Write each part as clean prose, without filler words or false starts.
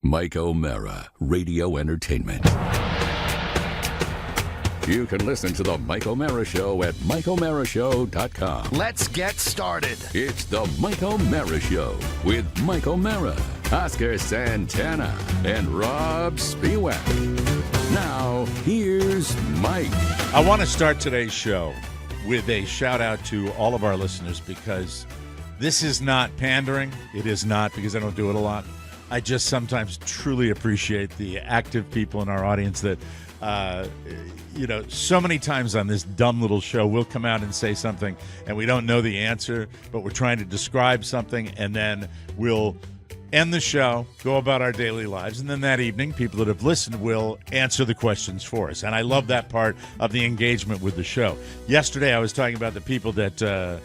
Mike O'Mara, Radio Entertainment. You can listen to the Mike O'Mara Show at MikeO'MaraShow.com. Let's get started. It's the Mike O'Mara Show with Mike O'Mara, Oscar Santana, and Rob Spiewak. Now, here's Mike. I want to start today's show with a shout out to all of our listeners, because this is not pandering. It is not, because I don't do it a lot. I just sometimes truly appreciate the active people in our audience that, so many times on this dumb little show, we'll come out and say something and we don't know the answer, but we're trying to describe something, and then we'll end the show, go about our daily lives, and then that evening, people that have listened will answer the questions for us. And I love that part of the engagement with the show. Yesterday, I was talking about the people that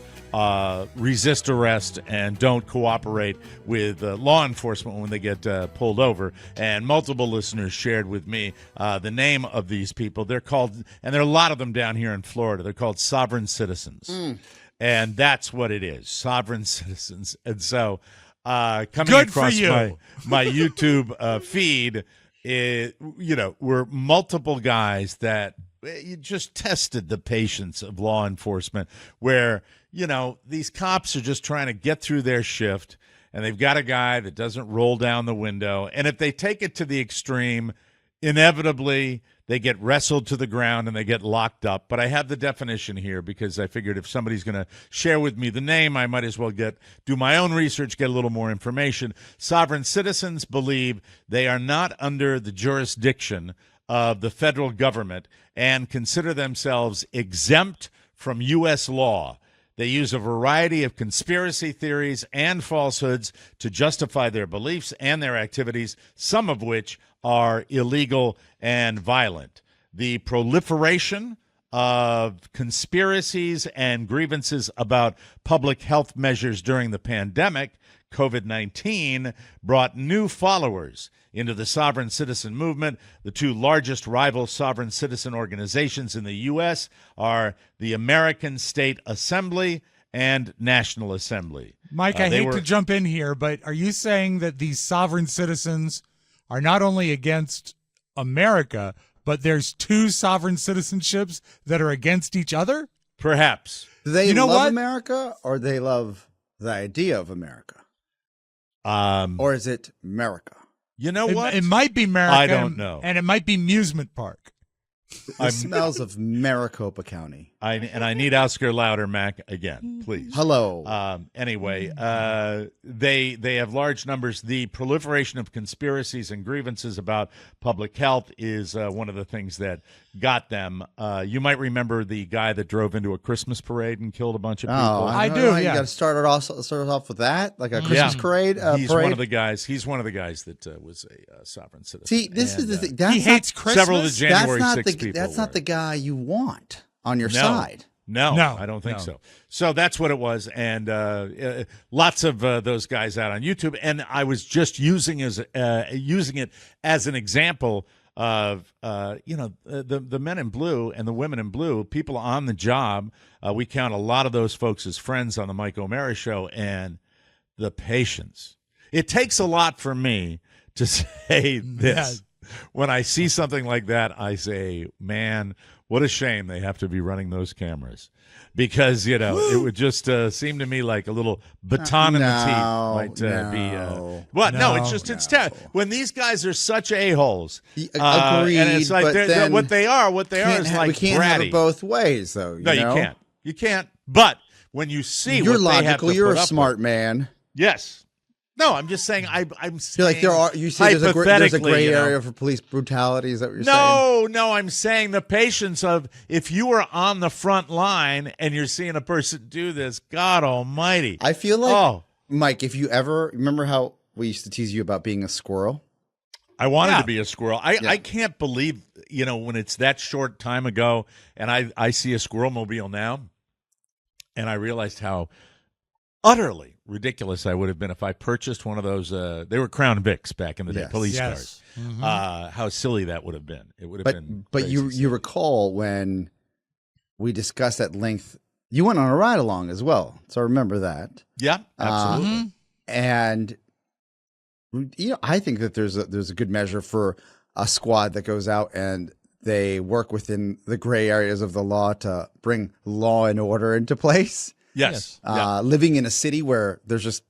resist arrest and don't cooperate with law enforcement when they get pulled over. And multiple listeners shared with me the name of these people. They're called, and there are a lot of them down here in Florida, they're called sovereign citizens. And that's what it is, sovereign citizens. And so coming across my YouTube feed, were multiple guys that you just tested the patience of law enforcement, where these cops are just trying to get through their shift, and they've got a guy that doesn't roll down the window. And if they take it to the extreme, inevitably they get wrestled to the ground and they get locked up. But I have the definition here because I figured if somebody's going to share with me the name, I might as well do my own research, get a little more information. Sovereign citizens believe they are not under the jurisdiction of the federal government and consider themselves exempt from U.S. law. They use a variety of conspiracy theories and falsehoods to justify their beliefs and their activities, some of which are illegal and violent. The proliferation of conspiracies and grievances about public health measures during the pandemic, COVID-19, brought new followers into the sovereign citizen movement. The two largest rival sovereign citizen organizations in the U.S. are the American State Assembly and National Assembly. Mike, I hate to jump in here, but are you saying that these sovereign citizens are not only against America, but there's two sovereign citizenships that are against each other? Perhaps. Do they love America, or they love the idea of America? Or is it America? You know what? It might be America. I don't know. And it might be Amusement Park. It smells of Maricopa County. I need Oscar louder, Mac, again, please. Hello. Anyway, they have large numbers. The proliferation of conspiracies and grievances about public health is one of the things that got them. You might remember the guy that drove into a Christmas parade and killed a bunch of people. I do. Yeah. You got to start it off with that, like a Christmas parade. He's one of the guys. He's one of the guys that was a sovereign citizen. See, this is the thing. He hates Christmas. Several of the January 6th people. That's not the guy you want on your side. No, I don't think so. So that's what it was, and lots of those guys out on YouTube. And I was just using it as an example of the men in blue and the women in blue, people on the job. We count a lot of those folks as friends on the Mike O'Mara Show, and the patience. It takes a lot for me to say this. When I see something like that, I say, man, what a shame they have to be running those cameras. Because, it would just seem to me like a little baton in the teeth might be. What? No, it's terrible. When these guys are such a-holes. Agreed, and it's like what they are is like we can't bratty. have it both ways, though. You can't. You can't. But when you see you're what logical, they have to you're put a up smart with, like yes. No, I'm just saying. I'm saying. Like you say there's a gray area for police brutality. Is that what you're saying? No. I'm saying the patience of if you were on the front line and you're seeing a person do this. God Almighty! I feel like Mike, if you ever remember how we used to tease you about being a squirrel. I wanted to be a squirrel. I can't believe when it's that short time ago, and I see a squirrel mobile now, and I realized how utterly ridiculous I would have been if I purchased one of those. They were Crown Vics back in the day, police cars. Mm-hmm. How silly that would have been. It would have been. But you recall when we discussed at length. You went on a ride along as well, so remember that. Yeah, absolutely. And I think that there's a good measure for a squad that goes out and they work within the gray areas of the law to bring law and order into place. Yes. Living in a city where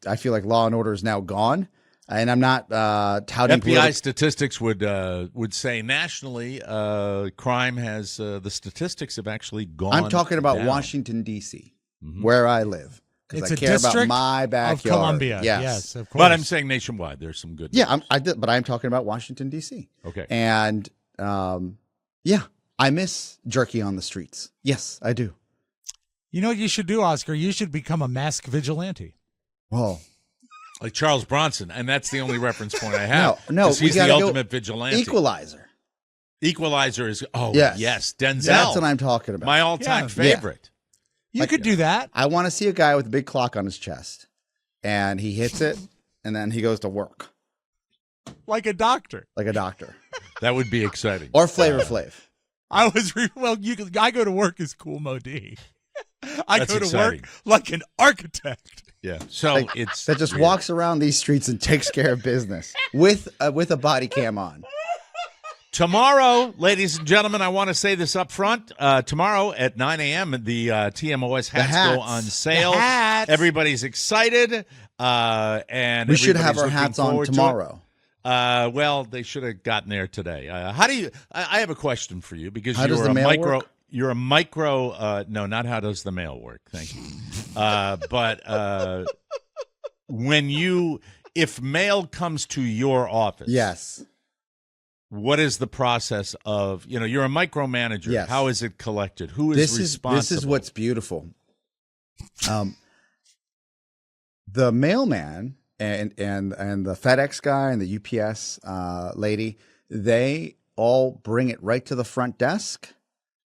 I feel like law and order is now gone. And I'm not touting FBI statistics would say nationally, crime has the statistics have actually gone. I'm talking about down. Washington, D.C., where I live. Because I care about my backyard. Of Columbia. Yes, of course. But I'm saying nationwide, there's some good. Yeah, but I'm talking about Washington, D.C. Okay. And I miss jerky on the streets. Yes, I do. You know what you should do, Oscar? You should become a masked vigilante. Well, like Charles Bronson, and that's the only reference point I have. No, he's the ultimate vigilante. Equalizer. Equalizer is yes, Denzel. That's what I'm talking about. My all-time favorite. You could do that. I want to see a guy with a big clock on his chest, and he hits it, and then he goes to work like a doctor. That would be exciting. Or Flavor Flav. I go to work as Cool Mo D. I That's go to exciting. work like an architect. Yeah. So it's that just weird. walks around these streets and takes care of business with a body cam on. Tomorrow, ladies and gentlemen, I want to say this up front. Tomorrow at 9 a.m., the TMOS hats go on sale. The hats. Everybody's excited. And we should have our looking hats on forward to it. tomorrow. Well, they should have gotten there today. How do you? I have a question for you because How does you're the a mail micro. work? You're a micro. No, not how does the mail work? Thank you. But if mail comes to your office, yes. What is the process of? You're a micromanager. Yes. How is it collected? Who is responsible? This is what's beautiful. The mailman and the FedEx guy and the UPS lady, they all bring it right to the front desk.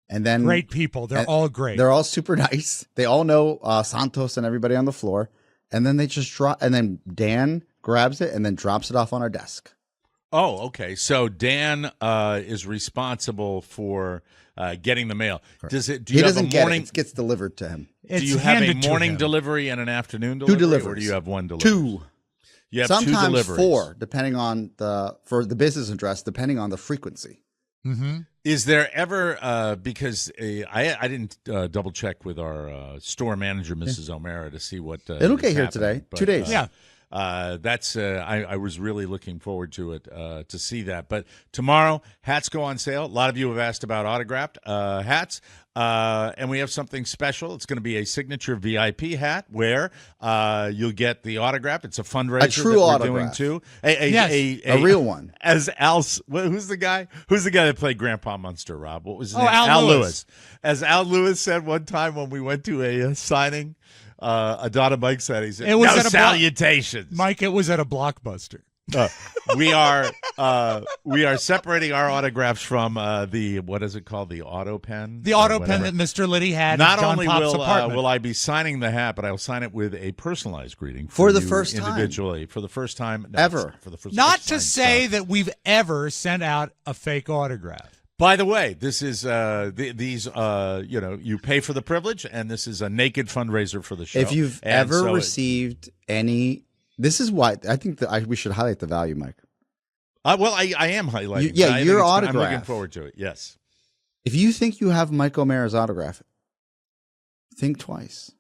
And then Great people. They're all great. They're all super nice. They all know Santos and everybody on the floor. And then they just drop. And then Dan grabs it and then drops it off on our desk. Oh, okay. So Dan is responsible for getting the mail. Does it? Do you he have doesn't a get morning? it gets delivered to him. Do you have a morning delivery and an afternoon delivery? 2 deliveries. Or do you have 1 delivery? 2. You have Sometimes 2 deliveries. 4, depending on for the business address, depending on the frequency. Mm-hmm. Is there ever because I didn't double check with our store manager, Mrs. O'Mara, to see what it'll get is here happening, today. 2 days. Yeah. That's I was really looking forward to it to see that. But tomorrow, hats go on sale. A lot of you have asked about autographed hats, and we have something special. It's going to be a signature VIP hat where you'll get the autograph. It's a fundraiser, a true that we're autograph, doing too. A real one. As who's the guy? Who's the guy that played Grandpa Munster? Rob, what was his name? Al Lewis. As Al Lewis said one time when we went to a signing. Adana Mike said, he said, it was no at salutations. Mike, it was at a Blockbuster. We are separating our autographs from the, what is it called? The auto pen? The auto pen that Mr. Liddy had Not in John only Pop's apartment. will I be signing the hat, but I'll sign it with a personalized greeting for the you first time. individually. For the first time. No, ever. For the first Not first to time say stuff. that we've ever sent out a fake autograph. By the way, this is these you pay for the privilege, and this is a naked fundraiser for the show. If you've ever received any, this is why I think that we should highlight the value, Mike. Well, I am highlighting. Your autograph. I'm looking forward to it. Yes. If you think you have Mike O'Mara's autograph, think twice.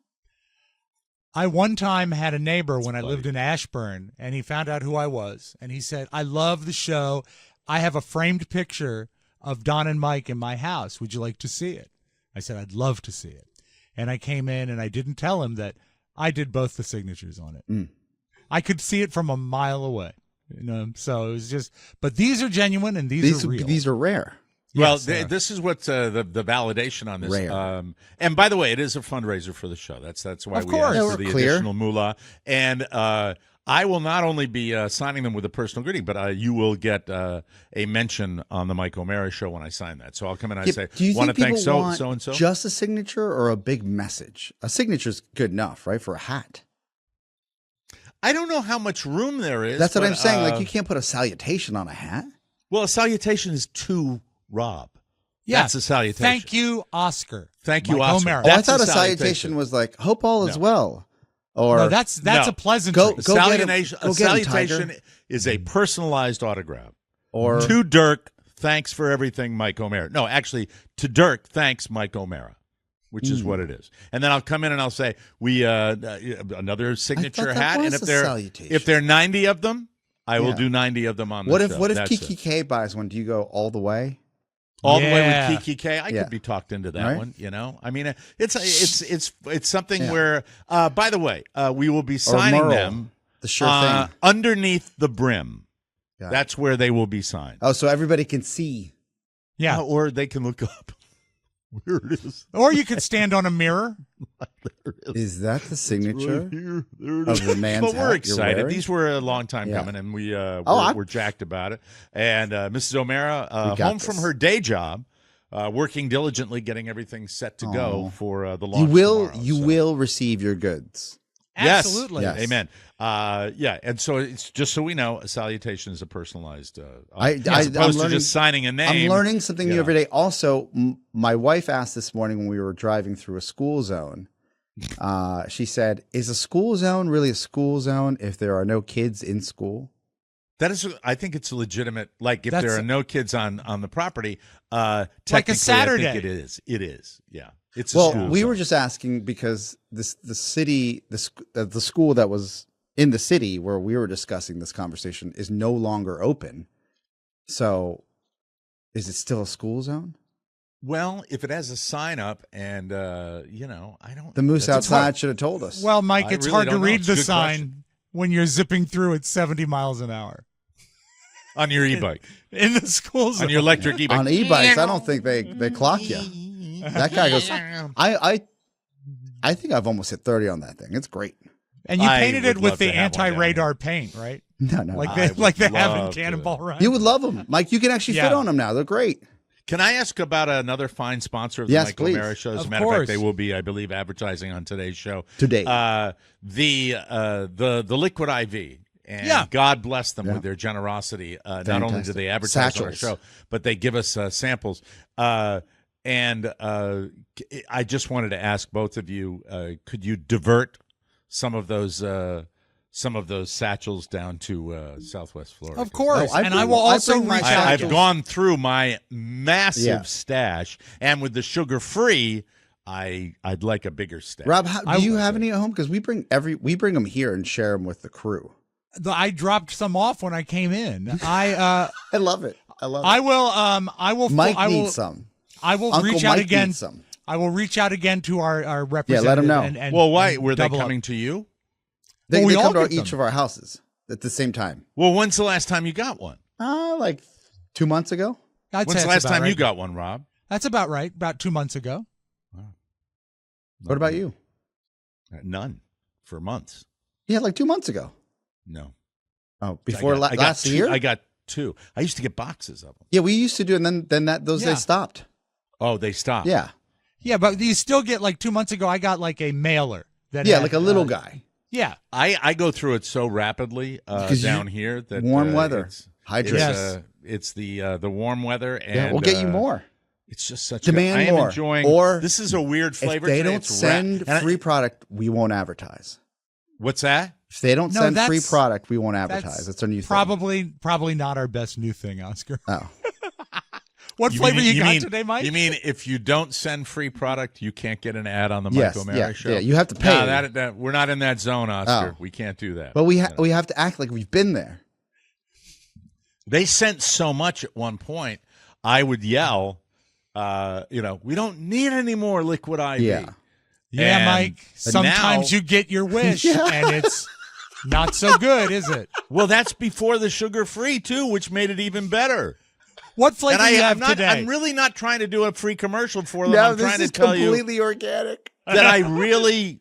I one time had a neighbor when I lived in Ashburn, and he found out who I was, and he said, "I love the show. I have a framed picture of Don and Mike in my house. Would you like to see it?" I said, "I'd love to see it." And I came in and I didn't tell him that I did both the signatures on it. I could see it from a mile away. So it was just, but these are genuine and these are real. These are rare. Well, Yes, this is what the validation on this. Rare. And by the way, it is a fundraiser for the show. That's why Of we course. asked Yeah, for we're the clear. additional moolah. And I will not only be signing them with a personal greeting, but you will get a mention on the Mike O'Mara show when I sign that. So I'll come in and I say, do you want think to thank people want so and so. just a signature or a big message? A signature is good enough, right, for a hat. I don't know how much room there is. That's what but, I'm saying. Like, you can't put a salutation on a hat. Well, a salutation is to Rob. Yeah. That's a salutation. Thank you, Oscar. Thank you, Mike Oscar. O'Mara. Oh, I That's thought a a salutation was like, hope all is No. well. Or No, that's No. a pleasantry. Go Salutation, get him, salutation Tiger. is a personalized autograph. or To Dirk, thanks for everything, Mike O'Mara. No, actually, to Dirk, thanks, Mike O'Mara, which is what it is. And then I'll come in and I'll say, we another signature that hat. was And a salutation. if there are 90 of them, I will Yeah. do 90 of them on the what show. if That's Kiki it. K buys one? Do you go all the way? All the way Yeah. with Kiki K? I Yeah. could be talked into that Right? one, you know? I mean, it's something Yeah. where, by the way, we will be signing Merle, them the sure thing. underneath the brim. Got it. That's where they will be signed. Oh, so everybody can see. Yeah. Or they can look up. Where it is. Or you could stand on a mirror. Is that the signature Here, there it of is. the man's But we're hat you're excited. wearing? These were a long time Yeah. coming, and we're jacked about it. And Mrs. O'Mara, We got home from this. her day job, working diligently, getting everything set to go Aw. for the launch. You tomorrow, so. will receive your goods. Yes. Absolutely. Yes. Amen. Yeah, and so it's just so we know, a salutation is a personalized. I'm as opposed to learning- just signing a name. I'm learning something new Yeah. every day. Also, my wife asked this morning when we were driving through a school zone. She said, "Is a school zone really a school zone if there are no kids in school?" That is, I think it's legitimate. Like if That's- there are no kids on the property, Like a technically, Saturday. I think it is. It is. Yeah, it's a Well, school we zone. were just asking because the school that was in the city where we were discussing this conversation is no longer open. So, is it still a school zone? Well, if it has a sign up, and I don't. The moose that's outside should have told us. Well, Mike, I it's really hard to don't know. read It's a the good sign question. when you're zipping through at 70 miles an hour on your e-bike, in the school zone. on your electric e-bike. on e-bikes, I don't think they clock you. That guy goes. I think I've almost hit 30 on that thing. It's great. And you I painted would it with love to the have one down anti-radar paint, right? No, no. Like I they would like they have in love to. Cannonball Run. You would love them, Mike. You can actually fit Yeah. on them now. They're great. Can I ask about another fine sponsor of the Yes, Michael please. O'Mara show? As Of a matter of fact, course. they will be, I believe, advertising on today's show. Today. The Liquid IV. And Yeah. God bless them Yeah. with their generosity. Not only do Fantastic. they advertise on our Satchels. show, but they give us samples. And I just wanted to ask both of you: could you divert some of those satchels down to Southwest Florida? Of course. Oh, I and I bring- will I also bring my reach satchels. out. I've gone through my massive Yeah. stash, and with the sugar-free, I'd like a bigger stash. Rob, I do you will have say. any at home? Because we bring them here and share them with the crew. I dropped some off when I came in. I love it. I love I it. will Mike I will needs some. I will Uncle reach out Mike again. needs some. I will reach out again to our Yeah, representative. let him know. And Well, why were they double up. coming to you? They, Well, we they all come to get each them. of our houses at the same time. Well, when's the last time you got one? Like 2 months ago. I'd say When's the that's last about time right. you got one, Rob? That's about right. About 2 months ago. What about you? None for months. Yeah, like 2 months ago. No. Oh, before I got last two, year. I got two. I used to get boxes of them. Yeah, we used to do, and then those Yeah. days stopped. Oh, they stopped. Yeah, Yeah, but you still get like 2 months ago. I got like a mailer that yeah, had, like a little guy. Yeah, I go through it so rapidly Because down here that warm weather. It's, Hydrate. Yes. it's the warm weather, and Yeah, we'll get you more. It's just such. Demand I am more. enjoying. Or this is a weird If flavor. they today. don't It's send and free product, we won't advertise. what's that? If they don't No, send free that's- product, we won't advertise. That's our new thing. probably not our best new thing, Oscar. Oh, What flavor mean- you got mean, today, Mike? You mean if you don't send free product, you can't get an ad on the Yes, Mike O'Mara yeah, show? yeah, you have to pay. No, that we're not in that zone, Oscar. Oh. We can't do that. but we have to act like we've been there. They sent so much at one point, I would yell, we don't need any more liquid IV. Yeah. yeah, and- Mike. but Sometimes now- you get your wish, and it's not so good, is it? Well, that's before the sugar-free, too, which made it even better. What flavor And do you I'm have not. today? I'm really not trying to do a free commercial for them. No, I'm this trying is to tell you completely organic. that I really,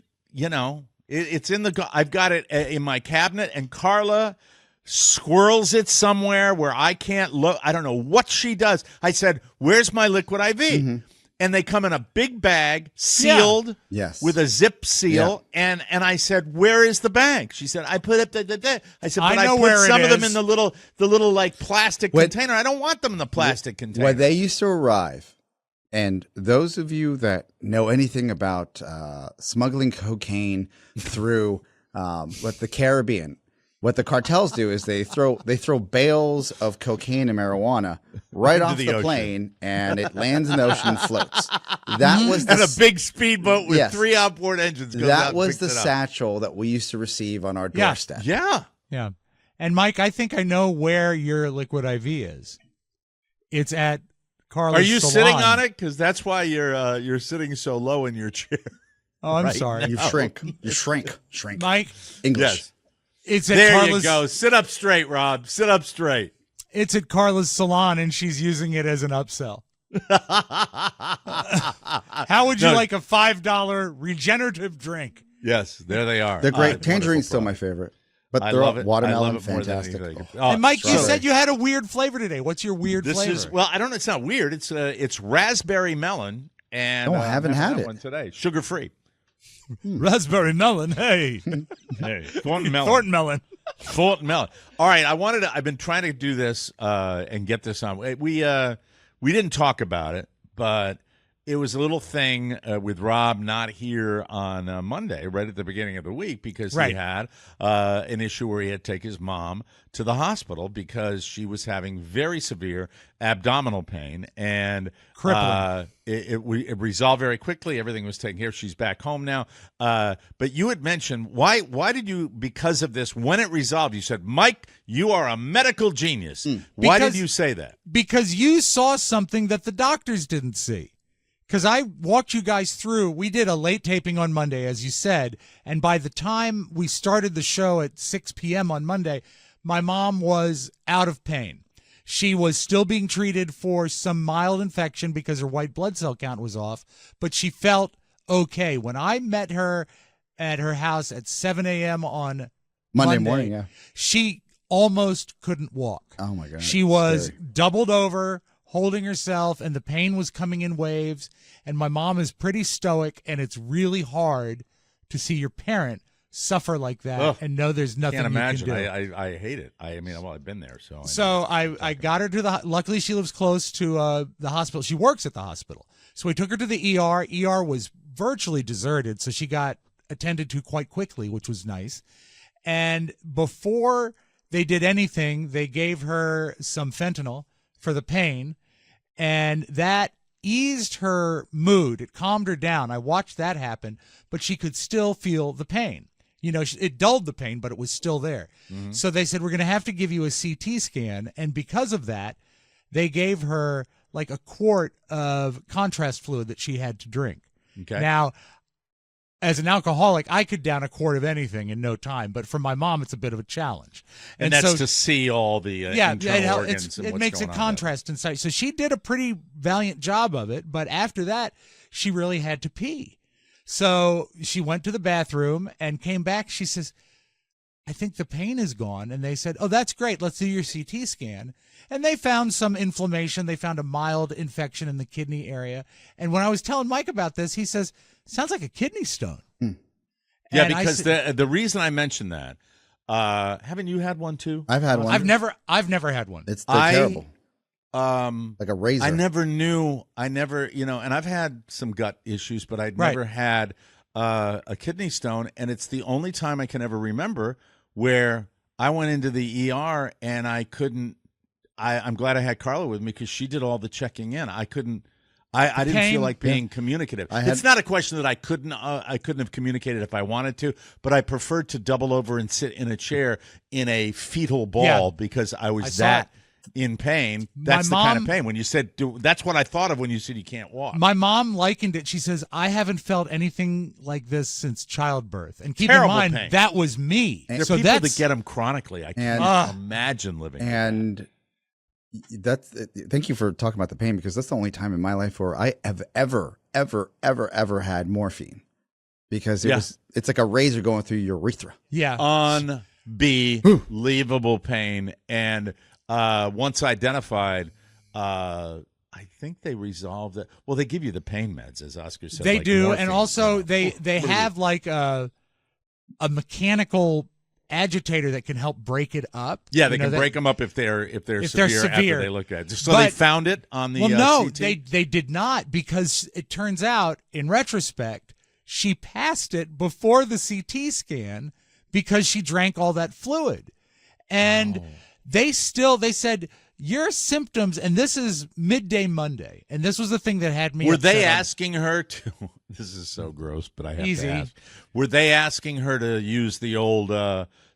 it's in I've got it in my cabinet, and Carla squirrels it somewhere where I can't look. I don't know what she does. I said, "Where's my liquid IV?" Mm-hmm. And they come in a big bag, sealed, Yes. with a zip seal. And I said, "Where is the bag?" She said, "I put it." I said, I "But I know put where it some of them is. in the little like plastic When- container. I don't want them in the plastic container." When they used to arrive, And those of you that know anything about smuggling cocaine through the Caribbean, what the cartels do is they throw bales of cocaine and marijuana right off the ocean. plane, and it lands in the ocean and floats. That was and a big speedboat with 3 outboard engines. Goes out that and was picks the it up. satchel that we used to receive on our doorstep. Yeah. Yeah. And Mike, I think I know where your Liquid IV is. It's at Carla's Are you salon. sitting on it? Because that's why you're sitting so low in your chair. Oh, I'm right sorry. You shrink. You shrink. Mike, English. Yes. it's at There Carla's, you go. Sit up straight, Rob. Sit up straight. It's at Carla's salon, and she's using it as an upsell. How would you like a $5 regenerative drink? Yes, there they are. They're great. It's Tangerine's still wonderful my favorite. But I they're love all it. watermelon, I love it more than fantastic. anything. Oh, And Mike, you strawberry. said you had a weird flavor today. What's your weird This flavor? is I don't know. It's not weird. It's raspberry melon, and No, I haven't had it. one today. Sugar free. raspberry melon. Hey, Hey, Thornton melon. Thornton melon. Thornton melon. All right, I've been trying to do this and get this on. We didn't talk about it, but it was a little thing with Rob not here on Monday, right at the beginning of the week, because he had an issue where he had to take his mom to the hospital because she was having very severe abdominal pain, and Crippling. it resolved very quickly. Everything was taken care of. She's back home now. But you had mentioned, why did you, because of this, when it resolved, you said, Mike, you are a medical genius. Why did you say that? Because you saw something that the doctors didn't see. Because I walked you guys through, we did a late taping on Monday, as you said, and by the time we started the show at 6 p.m. on Monday, my mom was out of pain. She was still being treated for some mild infection because her white blood cell count was off, but she felt okay. When I met her at her house at 7 a.m. on Monday morning, yeah. she almost couldn't walk. Oh, my God. She was Scary. doubled over, holding herself, and the pain was coming in waves. And my mom is pretty stoic, and it's really hard to see your parent suffer like that. Ugh. And know there's nothing Can't imagine. you can do. I hate it. I mean, well, I've been there, so. So I got her to the. Luckily, she lives close to the hospital. She works at the hospital, so we took her to the ER. ER was virtually deserted, so she got attended to quite quickly, which was nice. And before they did anything, they gave her some fentanyl for the pain, and that eased her mood. It calmed her down. I watched that happen, but she could still feel the pain. You know, it dulled the pain, but it was still there. Mm-hmm. So they said, we're going to have to give you a CT scan. And because of that, they gave her like a quart of contrast fluid that she had to drink. Okay. Now, as an alcoholic, I could down a quart of anything in no time. But for my mom, it's a bit of a challenge. And that's so, to see all the internal organs and it what's makes going a on contrast inside. So she did a pretty valiant job of it. But after that, she really had to pee. So she went to the bathroom and came back. She says, I think the pain is gone. And they said, oh, that's great. Let's do your CT scan. And they found some inflammation. They found a mild infection in the kidney area. And when I was telling Mike about this, he says, sounds like a kidney stone. Yeah, because the reason I mentioned that, haven't you had one too? I've had one. I've never had one. It's terrible. Like a razor. I never, and I've had some gut issues, but I'd never had a kidney stone. And it's the only time I can ever remember where I went into the ER and I couldn't, I'm glad I had Carla with me because she did all the checking in. I couldn't feel like being communicative. It's not a question that I couldn't have communicated if I wanted to, but I preferred to double over and sit in a chair in a fetal ball because I was in pain. That's the kind of pain. When you said, that's what I thought of when you said you can't walk. My mom likened it. She says, I haven't felt anything like this since childbirth. And keep Terrible in mind, pain. that was me. There are people that get them chronically. I can't imagine living. And thank you for talking about the pain, because that's the only time in my life where I have ever had morphine, because it's like a razor going through your urethra. Yeah. Unbelievable pain. And once identified, I think they resolved it. Well, they give you the pain meds, as Oscar said. They like do. morphine. And also they have like a mechanical agitator that can help break it up. Yeah, they can break them up if they're severe after they look at it. So they found it on the no, CT? they did not, because it turns out, in retrospect, she passed it before the CT scan because she drank all that fluid. And they said, your symptoms, and this is midday Monday, and this was the thing that had me Were upset they asking her to, this is so gross, but I have Easy. to ask, were they asking her to use the old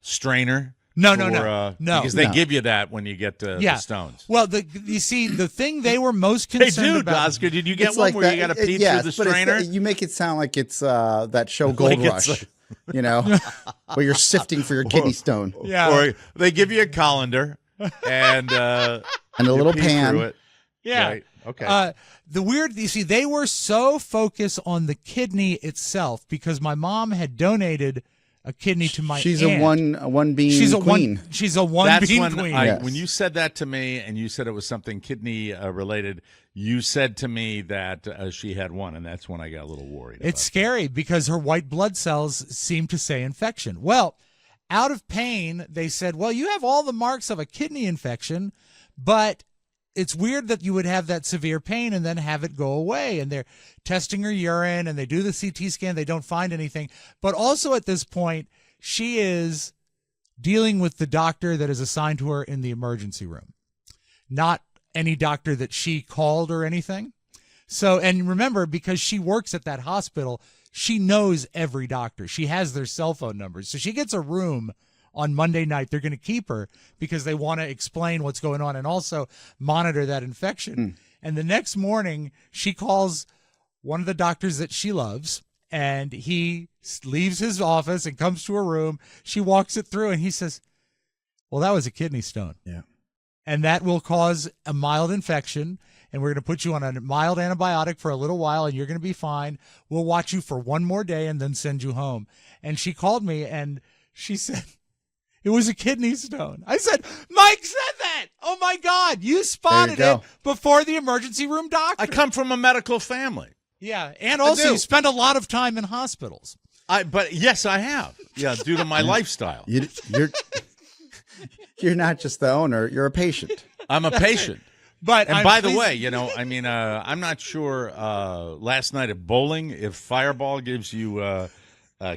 strainer? No. Because they give you that when you get the stones. Well, you see, the thing they were most concerned about. Oscar, did you get It's one like where you got to pee through the strainer? You make it sound like it's that show Gold Rush, where you're sifting for your kidney stone. Yeah. Or they give you a colander and a little pan. Through it. Yeah. Right. Okay. You see, they were so focused on the kidney itself because my mom had donated a kidney to my She's aunt. a one bean queen. She's a one bean queen. Yes. When you said that to me and you said it was something kidney related, you said to me that she had one, and that's when I got a little worried. It's scary because her white blood cells seem to say infection. Well, out of pain, they said, well, you have all the marks of a kidney infection, but it's weird that you would have that severe pain and then have it go away. And they're testing her urine and they do the CT scan. They don't find anything. But also at this point, she is dealing with the doctor that is assigned to her in the emergency room, not any doctor that she called or anything. So, and remember, because she works at that hospital, she knows every doctor. She has their cell phone numbers. So she gets a room on Monday night. They're going to keep her because they want to explain what's going on and also monitor that infection. And the next morning, she calls one of the doctors that she loves, and he leaves his office and comes to her room. She walks it through, and he says, well, that was a kidney stone. Yeah. And that will cause a mild infection, and we're going to put you on a mild antibiotic for a little while, and you're going to be fine. We'll watch you for one more day and then send you home. And she called me, and she said, it was a kidney stone. I said, Mike said that. Oh, my God. You spotted it before the emergency room doctor. I come from a medical family. Yeah, and also you spend a lot of time in hospitals. But yes, I have. Yeah, due to my lifestyle. You're not just the owner, you're a patient. I'm a patient. But by the way, I'm not sure last night at bowling if Fireball gives you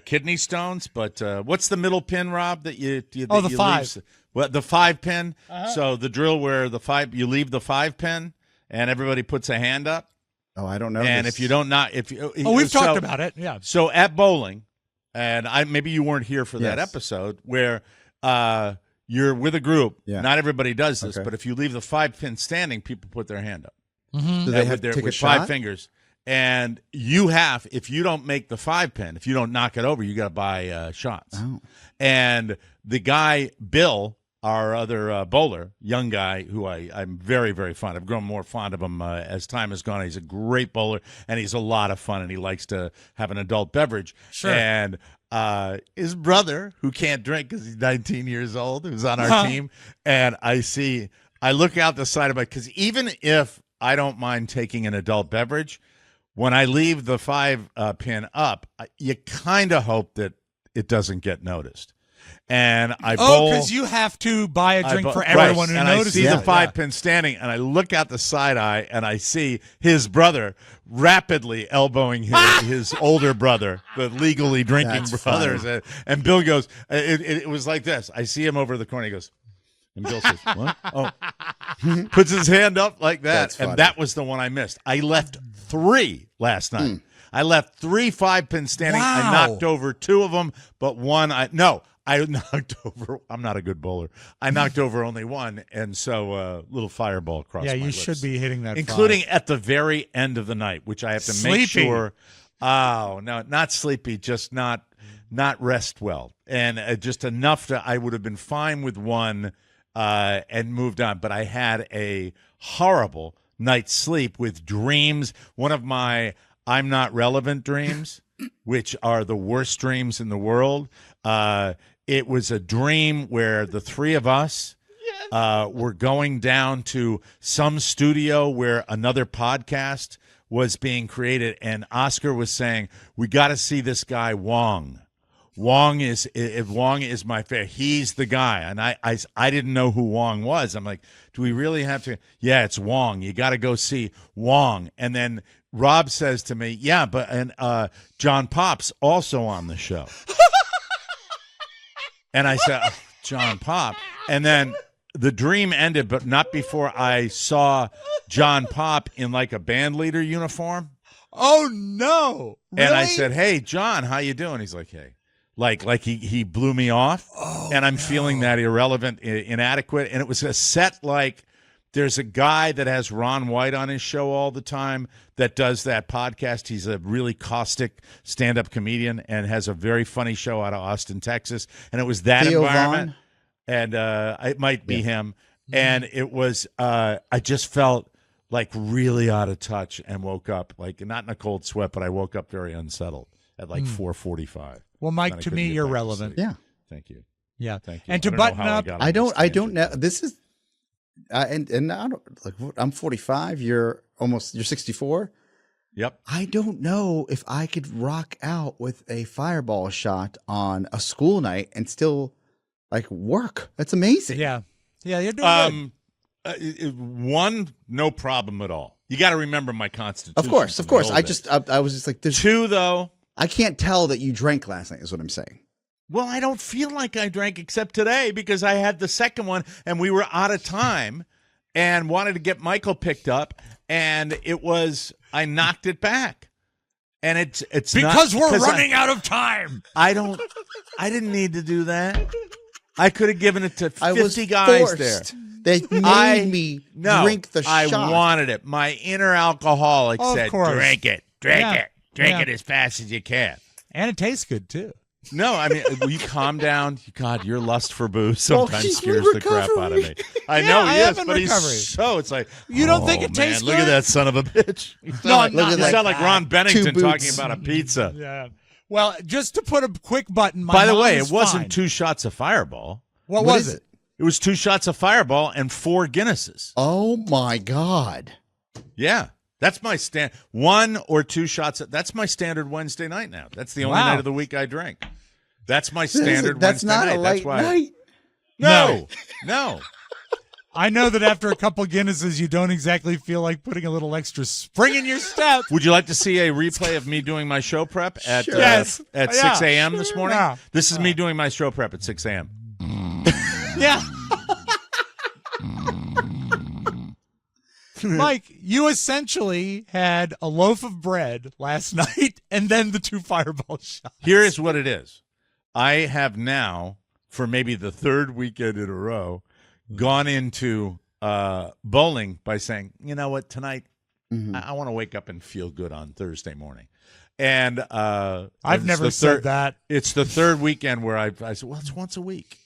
kidney stones, but what's the middle pin, Rob, that you the you 5. Leave? Well, the 5 pin. So the drill where you leave the 5 pin and everybody puts a hand up. Oh, I don't know. And this. if you don't we've talked about it. Yeah. So at bowling, and maybe you weren't here for that episode where you're with a group. Yeah. Not everybody does this, but if you leave the 5 pin standing, people put their hand up. Mm-hmm. Do they have to take a shot? 5 fingers. And if you don't make the 5 pin, if you don't knock it over, you got to buy shots. Oh. And the guy, Bill, our other bowler, young guy, who I'm very, very fond of. I've grown more fond of him as time has gone. He's a great bowler, and he's a lot of fun, and he likes to have an adult beverage. Sure. And his brother, who can't drink because he's 19 years old, who's on our team, and I look out the side of my, because even if I don't mind taking an adult beverage, when I leave the 5 pin up, you kind of hope that it doesn't get noticed. And I bowl. because you have to buy a drink for everyone who notices. I see the 5 pin standing, and I look out the side eye, and I see his brother rapidly elbowing his older brother, the legally drinking brothers. And Bill goes, it was like this. I see him over the corner. He goes, and Bill says, what? Oh. Puts his hand up like that. And that was the one I missed. I left 3 last night. I left 3 5 pins standing. Wow. I knocked over 2 of them, but one I knocked over. I'm not a good bowler. I knocked over only 1, and so a little fireball crossed my lips. Should be hitting that, including 5. at the very end of the night, which I have to make sure. Oh no, not sleepy, just not rest well, and just enough that I would have been fine with 1 and moved on. But I had a horrible night's sleep with dreams. One of my I'm not relevant dreams, which are the worst dreams in the world. It was a dream where the 3 of us were going down to some studio where another podcast was being created, and Oscar was saying, we got to see this guy Wong. Wong is my favorite. He's the guy, and I didn't know who Wong was. I'm like, do we really have to? Yeah, it's Wong. You got to go see Wong. And then Rob says to me, yeah, but John Pop's also on the show. And I said, oh, John Pop. And then the dream ended, but not before I saw John Pop in like a band leader uniform. Oh no! Really? And I said, hey, John, how you doing? He's like, hey. Like he blew me off, and I'm feeling that irrelevant, inadequate. And it was a set like there's a guy that has Ron White on his show all the time that does that podcast. He's a really caustic stand-up comedian and has a very funny show out of Austin, Texas. And it was that Theo environment, Vaughn? and it might be him. And it was I just felt like really out of touch and woke up, like not in a cold sweat, but I woke up very unsettled at like 4:45. Well, Mike, to me, you're relevant. Yeah. Thank you. Yeah. Thank you. And to button up, I don't know. This is, and I don't, like, I'm 45. You're 64. Yep. I don't know if I could rock out with a fireball shot on a school night and still like work. That's amazing. yeah, you're doing good. One, no problem at all. You got to remember my constitution. Of course. I was just like, there's Two, though. I can't tell that you drank last night is what I'm saying. Well, I don't feel like I drank except today because I had the second one and we were out of time and wanted to get Michael picked up, and I knocked it back. And it's because not, we're running out of time. I didn't need to do that. I could have given it to 50 I was guys forced. there. They made me drink the I shot. wanted it. My inner alcoholic Of said, course. drink it. Yeah. Drink it as fast as you can. And it tastes good, too. No, I mean, will you calm down? God, your lust for booze sometimes he's scares in the crap out of me. I Yeah, know I he am is, in but recovery. he's so, it's like, You don't think it man, tastes look at good? that son of a bitch. You sound No, like, I'm not you like sound like that. Ron Bennington 2 talking boots. about a pizza. Yeah. Well, just to put a quick button, my By the mom way, is it wasn't fine. 2 shots of Fireball. What What was is it? It was 2 shots of Fireball and 4 Guinnesses. Oh my God. Yeah. That's my 1 or 2 shots. That's my standard Wednesday night now. That's the only Wow. night of the week I drink. That's my standard That's Wednesday not night. a light That's why. night. No. I know that after a couple Guinnesses, you don't exactly feel like putting a little extra spring in your step. Would you like to see a replay of me doing my show prep at Sure. Yes. at Yeah. 6 a.m. this morning? Yeah. This is me doing my show prep at 6 a.m. Yeah. Mike, you essentially had a loaf of bread last night and then the 2 fireball shots. Here is what it is. I have now, for maybe the 3rd weekend in a row, gone into bowling by saying, you know what, tonight I want to wake up and feel good on Thursday morning. And I've it's never the said that. It's the 3rd weekend where I said, well, it's once a week.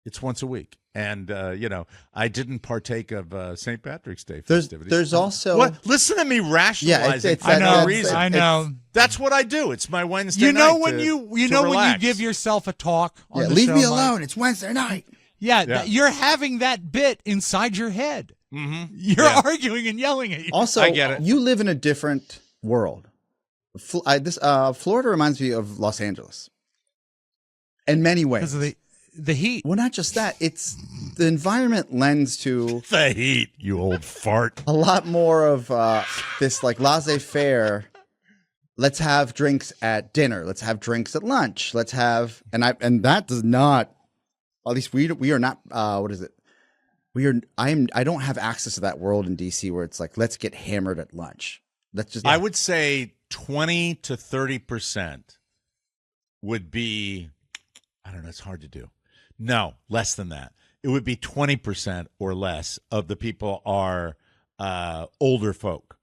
It's once a week. And, I didn't partake of St. Patrick's Day festivities. There's also What? Listen to me rationalizing it's for I that- no know. reason. I know. That's what I do. It's my Wednesday You know night when to- you to know when you relax. give yourself a talk on the leave show, me Mike? alone. It's Wednesday night. Yeah, Yeah. you're having that bit inside your head. Mhm. You're Yeah. arguing and yelling at you. Also, I get it. you live in a different world. Florida reminds me of Los Angeles in many ways. Because of the heat. Well, not just that. It's the environment lends to The heat, you old fart. a lot more of this like laissez-faire. Let's have drinks at dinner. Let's have drinks at lunch. Let's have and that does not. At least we are not. What is it? I don't have access to that world in DC where it's like let's get hammered at lunch. That's just. I would say 20 to 30% would be, I don't know, it's hard to do. No, less than that. It would be 20% or less of the people are older folk.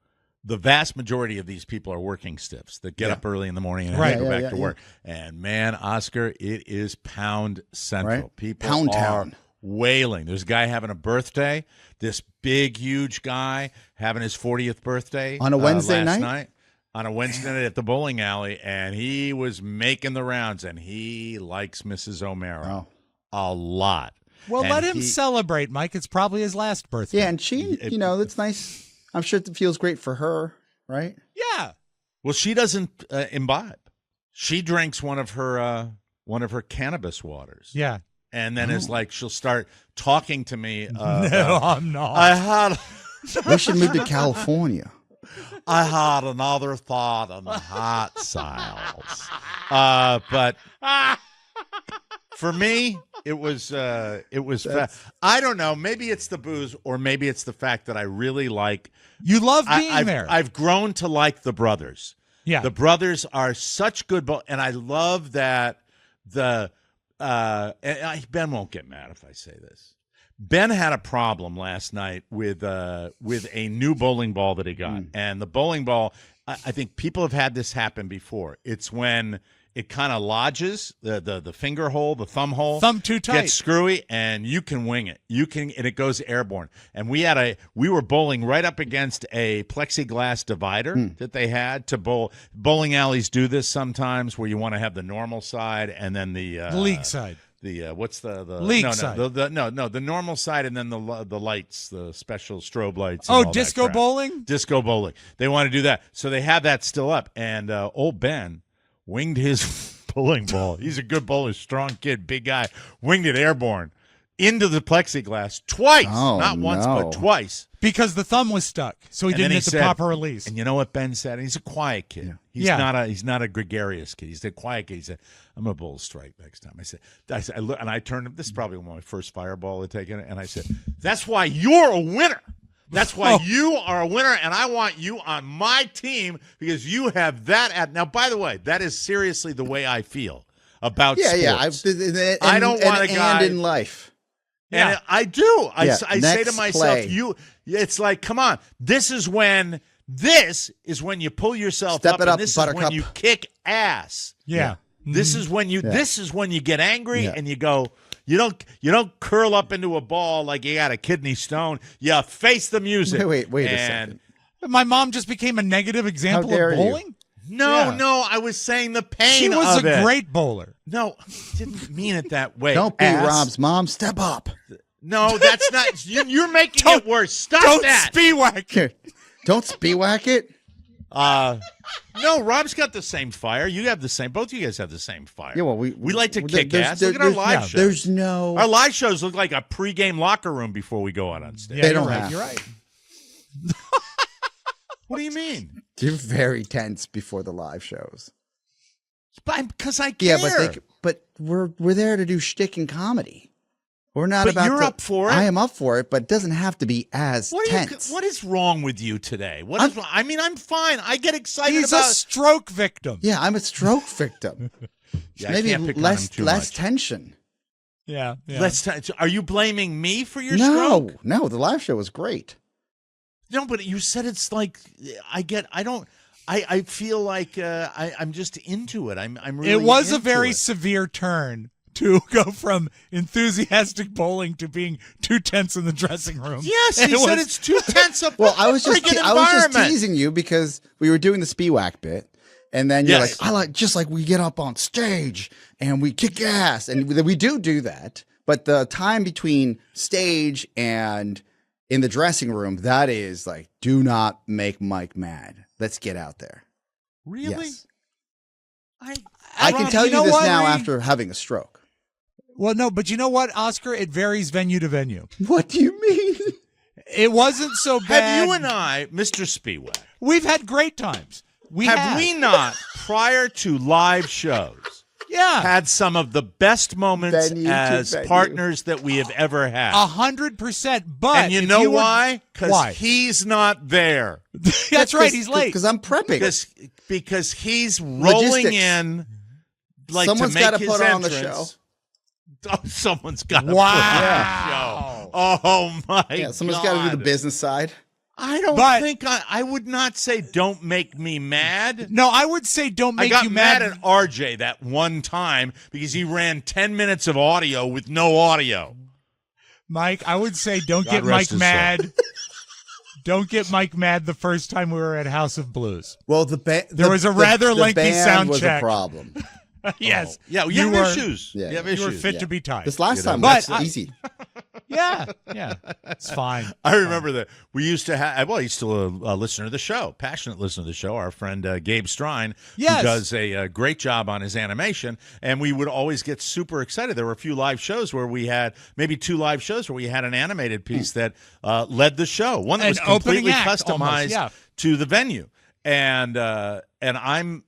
The vast majority of these people are working stiffs that get up early in the morning and have to go back to work. And man, Oscar, it is pound central. Right. People Pound are town. wailing. There's a guy having a birthday. This big, huge guy having his 40th birthday On a Wednesday last night? night. On a Wednesday night at the bowling alley, and he was making the rounds, and he likes Mrs. O'Mara a lot. Well, And let him he- celebrate, Mike. It's probably his last birthday. Yeah, and she, that's nice. I'm sure it feels great for her, right? Yeah. Well, she doesn't imbibe. She drinks one of her one of her cannabis waters. Yeah. And then it's like she'll start talking to me. No, I'm not. I had We should move to California. I had another thought on the hot sales. But for me, it was I don't know. Maybe it's the booze, or maybe it's the fact that I really like. You love being I've, there. I've grown to like the brothers. Yeah. The brothers are such good, and I love that Ben won't get mad if I say this. Ben had a problem last night with a new bowling ball that he got, and the bowling ball. I think people have had this happen before. It's when it kind of lodges the finger hole, the thumb hole, thumb too tight, gets screwy, and you can wing it. And it goes airborne. And we were bowling right up against a plexiglass divider that they had to bowl. Bowling alleys do this sometimes, where you want to have the normal side and then the league side. The what's the league side? The normal side, and then the lights, the special strobe lights. Oh, and all disco that crap. bowling. Disco bowling. They want to do that, so they have that still up. And old Ben winged his bowling ball. He's a good bowler, strong kid, big guy. Winged it airborne into the plexiglass twice, not once but twice. Because the thumb was stuck, so he didn't get the proper release. And you know what Ben said? He's a quiet kid. Yeah. He's not a gregarious kid. He's a quiet kid. He said, "I'm gonna bowl a strike next time." I turned him. This is probably my first fireball I'd taken, and I said, "That's why you're a winner. That's why you are a winner, and I want you on my team because you have that." Now, by the way, that is seriously the way I feel about sports. I don't want a guy in life. And Yeah. I do. I say to Next myself, play. it's like, come on. This is when you pull yourself Step up, it up, and this is buttercup. when you kick ass. Yeah. This is when you get angry Yeah. and you go, you don't curl up into a ball like you got a kidney stone. You face the music. Wait a second. My mom just became a negative example dare of you. bowling. No, Yeah. I was saying the pain She was of a it. great bowler. No, didn't mean it that way. Don't be ass. Rob's mom. Step up. No, that's not. You're making Don't- it worse. Stop Don't that. speedwhack. Here, don't speedwhack it. No, Rob's got the same fire. You have the same. Both of you guys have the same fire. Yeah, well, we like to kick there's- ass. there- Look at our there's- live yeah, shows. There's no. Our live shows look like a pregame locker room before we go out on stage. Yeah, They you're don't right. have. You're right. What do you mean? You're very tense before the live shows. Because I care. Yeah, but we're there to do shtick and comedy. We're not But about. you're up for it. I am up for it, but it doesn't have to be as tense. What is wrong with you today? What is wrong? I mean, I'm fine. I get excited He's about. a stroke victim. Yeah, I'm a stroke victim. Yeah, I Maybe can't pick on him too less much. tension. Yeah. Are you blaming me for your stroke? No, the live show was great. No, but you said it's like I feel like I'm just into it. I'm really. It was a into very it. severe turn to go from enthusiastic bowling to being too tense in the dressing room. Yes, he said it's too tense up. Well, I was just environment. teasing you because we were doing the speedwhack bit, and then you're Yes. like, I like just like we get up on stage and we kick ass, and we do that. But the time between stage and in the dressing room, that is like, do not make Mike mad. Let's get out there. Really? Yes. I can tell you you know this what, now Reed? after having a stroke. Well, no, but you know what, Oscar? It varies venue to venue. What do you mean? It wasn't so bad. Have you and I, Mr. Spiewak, We've had great times. have we not, prior to live shows, Yeah. had some of the best moments Venue to as venue. partners that we have ever had? 100%. But And you if know were- why? Why? Because he's not there. That's right. He's late. Because I'm prepping. Because he's rolling Logistics. in like Someone's to make gotta his put on the entrance. Oh, someone's got to Wow. put on the show. Oh my Yeah, someone's God. got to do the business side. I don't But- think I would not say don't make me mad. No, I would say don't I make got you mad mad. at RJ that one time because he ran 10 minutes of audio with no audio. Mike, I would say don't God get rest Mike his mad. Don't get Mike mad the first time we were at House of Blues. Well, There was a rather lengthy band sound was check. a problem. Yes. Yeah, you You have were- issues. Yeah. you have You were issues. fit yeah. to be tied. This last time But was easy. Yeah, it's fine. I remember that we used to have, well, he's still a listener to the show, passionate listener to the show, our friend Gabe Strine, Yes. who does a great job on his animation, and we would always get super excited. There were a few live shows where we had, maybe 2 live shows where we had an animated piece that led the show. One that was An completely opening act, customized almost, yeah. to the venue. And I'm,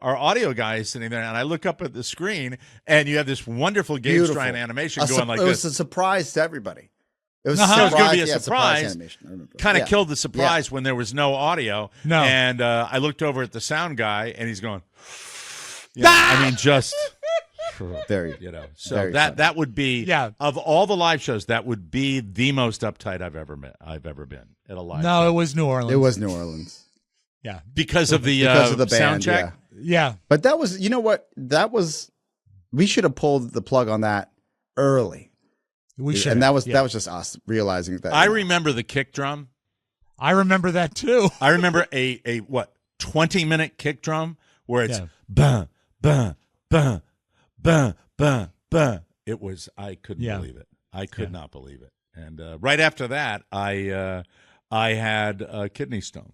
our audio guy is sitting there, and I look up at the screen, and you have this wonderful Gabe Beautiful. Strine animation going like it this. was a surprise to everybody. It was, It was going to be a yeah, surprise. animation. I remember. Kind of Yeah. killed the surprise when there was no audio. No. And I looked over at the sound guy, and he's going, I mean, just, Very. So Very that would be, Yeah. of all the live shows, that would be the most uptight I've ever been at a live No, show. it was New Orleans. It was New Orleans Yeah. Because of the band. sound check. Yeah. But that was, you know what? We should have pulled the plug on that early. We should. And that was just us realizing that. I remember the kick drum. I remember that too. I remember a 20-minute kick drum where it's Yeah. bum, bum, bum, bum, bum, bum. It was, I couldn't believe it. I could not believe it. And right after that, I had a kidney stone.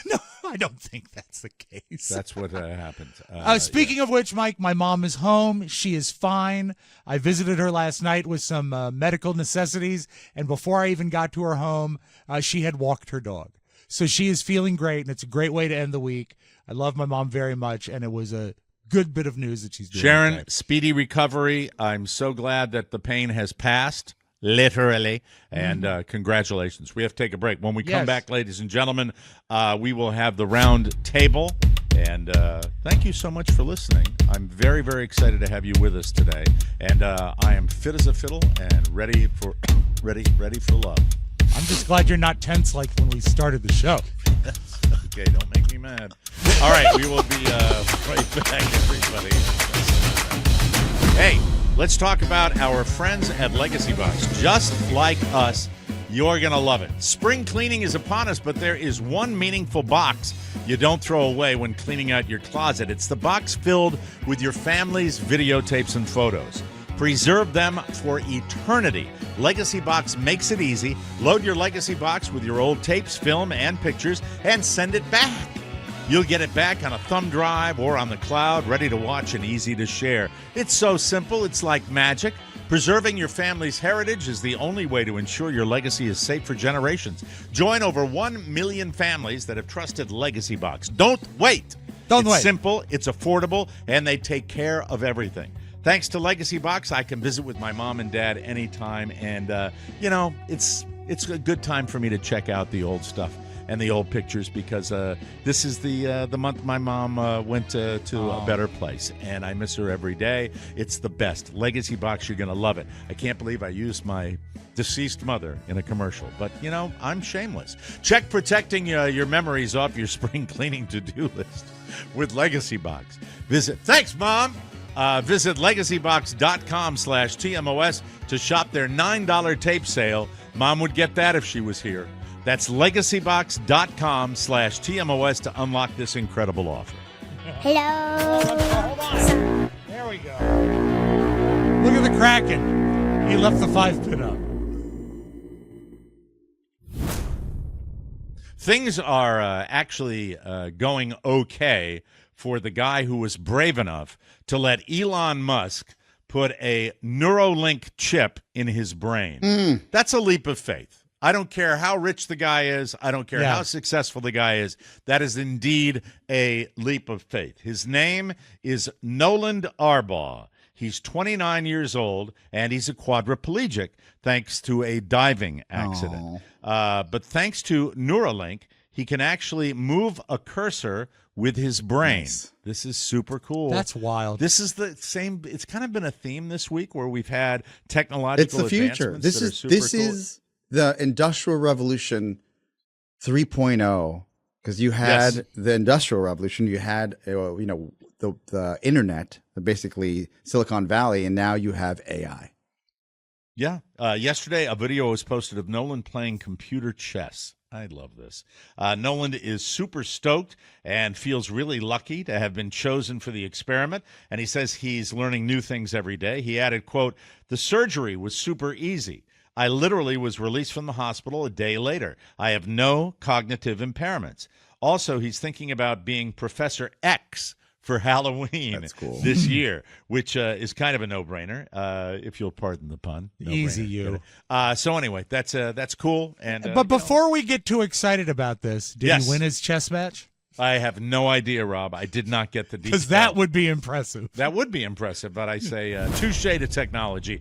No, I don't think that's the case. That's what happened. Speaking of which, Mike, my mom is home. She is fine. I visited her last night with some medical necessities, and before I even got to her home, she had walked her dog. So she is feeling great, and it's a great way to end the week. I love my mom very much, and it was a good bit of news that she's doing Sharon, okay. speedy recovery. I'm so glad that the pain has passed, literally, and congratulations. We have to take a break. When we come Yes. back, ladies and gentlemen, we will have the round table, and thank you so much for listening. I'm very, very excited to have you with us today, and I am fit as a fiddle and ready for love. I'm just glad you're not tense like when we started the show. Okay, don't make me mad. All right, we will be right back, everybody. Hey, let's talk about our friends at Legacy Box. Just like us, you're going to love it. Spring cleaning is upon us, but there is one meaningful box you don't throw away when cleaning out your closet. It's the box filled with your family's videotapes and photos. Preserve them for eternity. Legacy Box makes it easy. Load your Legacy Box with your old tapes, film, and pictures, and send it back. You'll get it back on a thumb drive or on the cloud, ready to watch and easy to share. It's so simple, it's like magic. Preserving your family's heritage is the only way to ensure your legacy is safe for generations. Join over 1 million families that have trusted Legacy Box. Don't wait. Don't It's wait. simple, it's affordable, and they take care of everything. Thanks to Legacy Box, I can visit with my mom and dad anytime, and it's a good time for me to check out the old stuff and the old pictures because this is the month my mom went to a better place, and I miss her every day. It's the best. Legacy Box, you're going to love it. I can't believe I used my deceased mother in a commercial, but I'm shameless. Check protecting your memories off your spring cleaning to-do list with Legacy Box. Thanks, Mom. Visit legacybox.com/TMOS to shop their $9 tape sale. Mom would get that if she was here. That's legacybox.com/TMOS to unlock this incredible offer. Hello. Hold on. There we go. Look at the Kraken. He left the 5-pin up. Things are actually going okay for the guy who was brave enough to let Elon Musk put a Neuralink chip in his brain. That's a leap of faith. I don't care how rich the guy is. I don't care how successful the guy is. That is indeed a leap of faith. His name is Nolan Arbaugh. He's 29 years old, and he's a quadriplegic thanks to a diving accident. But thanks to Neuralink, he can actually move a cursor with his brain. Nice. This is super cool. That's wild. This is the same. It's kind of been a theme this week where we've had technological It's the future. advancements This that is are super this cool. is the Industrial Revolution 3.0. Because you had the Industrial Revolution, you had the internet, basically Silicon Valley, and now you have AI. Yeah. Yesterday, a video was posted of Nolan playing computer chess. I love this. Nolan is super stoked and feels really lucky to have been chosen for the experiment. And he says he's learning new things every day. He added, quote, "The surgery was super easy. I literally was released from the hospital a day later. I have no cognitive impairments. Also, he's thinking about being Professor X for Halloween this year, which is kind of a no-brainer, if you'll pardon the pun. Easy, you. So anyway, that's cool. And but before we get too excited about this, did he win his chess match? I have no idea, Rob. I did not get the details. Because that would be impressive. That would be impressive, but I say touche to technology.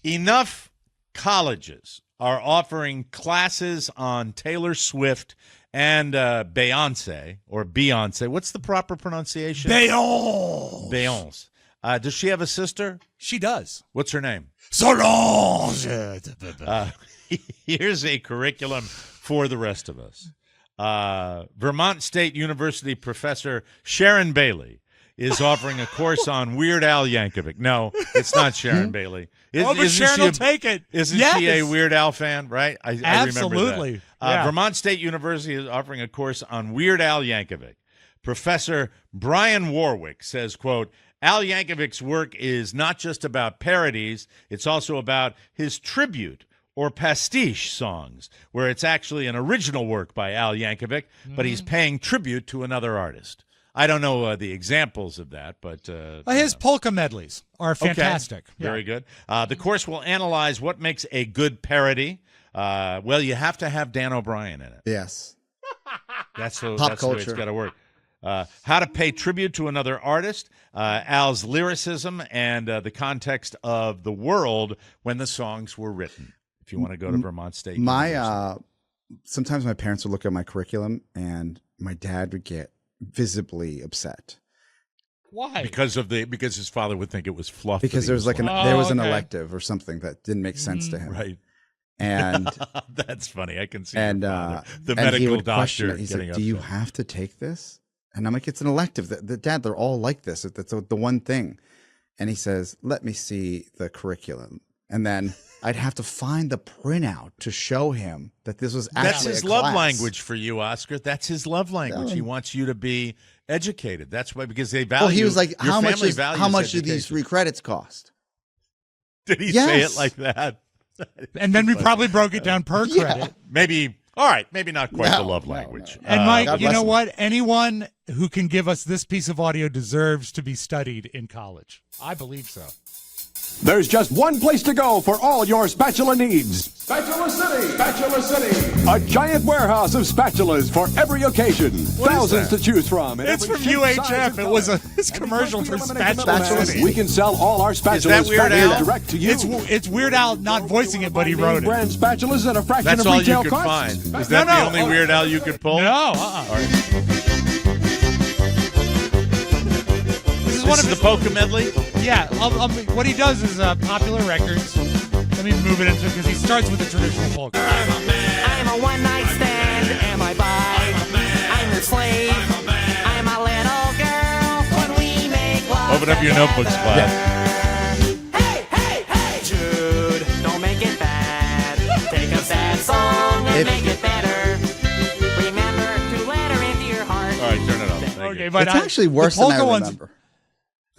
Enough colleges are offering classes on Taylor Swift and Beyonce, or Beyonce. What's the proper pronunciation? Beyonce. Does she have a sister? She does. What's her name? Solange. Here's a curriculum for the rest of us. Vermont State University professor Sharon Bailey is offering a course on Weird Al Yankovic. No, it's not Sharon Bailey. But Sharon will take it. Isn't she a Weird Al fan, right? I Absolutely. remember that. Vermont State University is offering a course on Weird Al Yankovic. Professor Brian Warwick says, quote, Al Yankovic's work is not just about parodies, it's also about his tribute or pastiche songs, where it's actually an original work by Al Yankovic, but he's paying tribute to another artist. I don't know the examples of that, but his polka medleys are fantastic. Okay. Very good. The course will analyze what makes a good parody. Well, you have to have Dan O'Brien in it. Yes. That's the culture. way it's got to work. How to pay tribute to another artist, Al's lyricism, and the context of the world when the songs were written. If you want to go to Vermont State University. Sometimes my parents would look at my curriculum, and my dad would get visibly upset. Why? Because his father would think it was fluff. Because there was an elective or something that didn't make sense to him. Right. And that's funny. I can see the medical doctor. He's like, "Do you have to take this?" And I'm like, "It's an elective." Dad, they're all like this. That's the one thing. And he says, "Let me see the curriculum." And then I'd have to find the printout to show him that this was actually That's his love language for you, Oscar. That's his love language. He wants you to be educated. That's why, because they value. Well, he was like, your how much education. do these 3 credits cost? Did he say it like that? And then we probably broke it down per credit. Maybe. All right. Maybe not quite the love language. No. And Mike, you know what? Anyone who can give us this piece of audio deserves to be studied in college. I believe so. There's just one place to go for all your spatula needs. Spatula City! Spatula City! A giant warehouse of spatulas for every occasion. Thousands to choose from. It's from UHF. It was a commercial for Spatula City. We can sell all our spatulas Is that Weird Al? direct to you. It's Weird Al not voicing it, but he wrote it. Brand spatulas at a fraction That's of all retail you could cost. find. Is that the only Weird Al you could pull? No. All right. This is the polka medley? Yeah, what he does is popular records. Let me move it into because he starts with the traditional polka. I'm a one-night stand. Am I bi? I'm your slave. I'm a little girl when we make love. Open up your notebooks, Bob. Hey, hey, hey, Jude, don't make it bad. Take a sad song and make it better. Remember to let her into your heart. All right, turn it off. Thank Okay, you. but It's actually worse than I remember.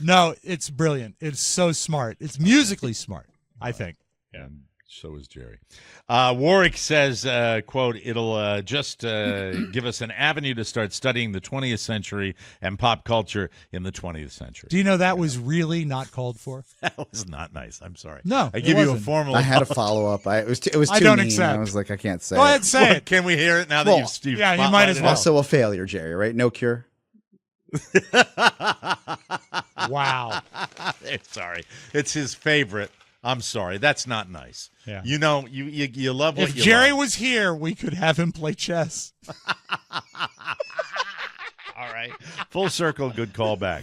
No, it's brilliant. It's so smart. It's musically smart, I think. And so is Jerry. Warwick says, quote, it'll just give us an avenue to start studying the 20th century and pop culture in the 20th century. Do you know that was really not called for? That was not nice. I'm sorry. No, I give it you a wasn't. formal. I had to follow up. It was too I don't mean. accept. I was like, I can't say Go it. ahead, say it. Can we hear it now that Well, you've yeah, you might as well. Also a failure, Jerry, right? No cure. Wow. Sorry. It's his favorite. I'm sorry. That's not nice. Yeah. You know, you love what If you Jerry love. was here, we could have him play chess. All right. Full circle, good call back.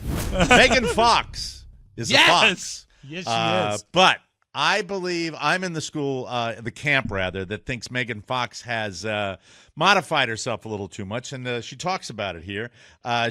Megan Fox is a fox. Yes, she is. But I believe I'm in the camp rather, that thinks Megan Fox has modified herself a little too much, and she talks about it here.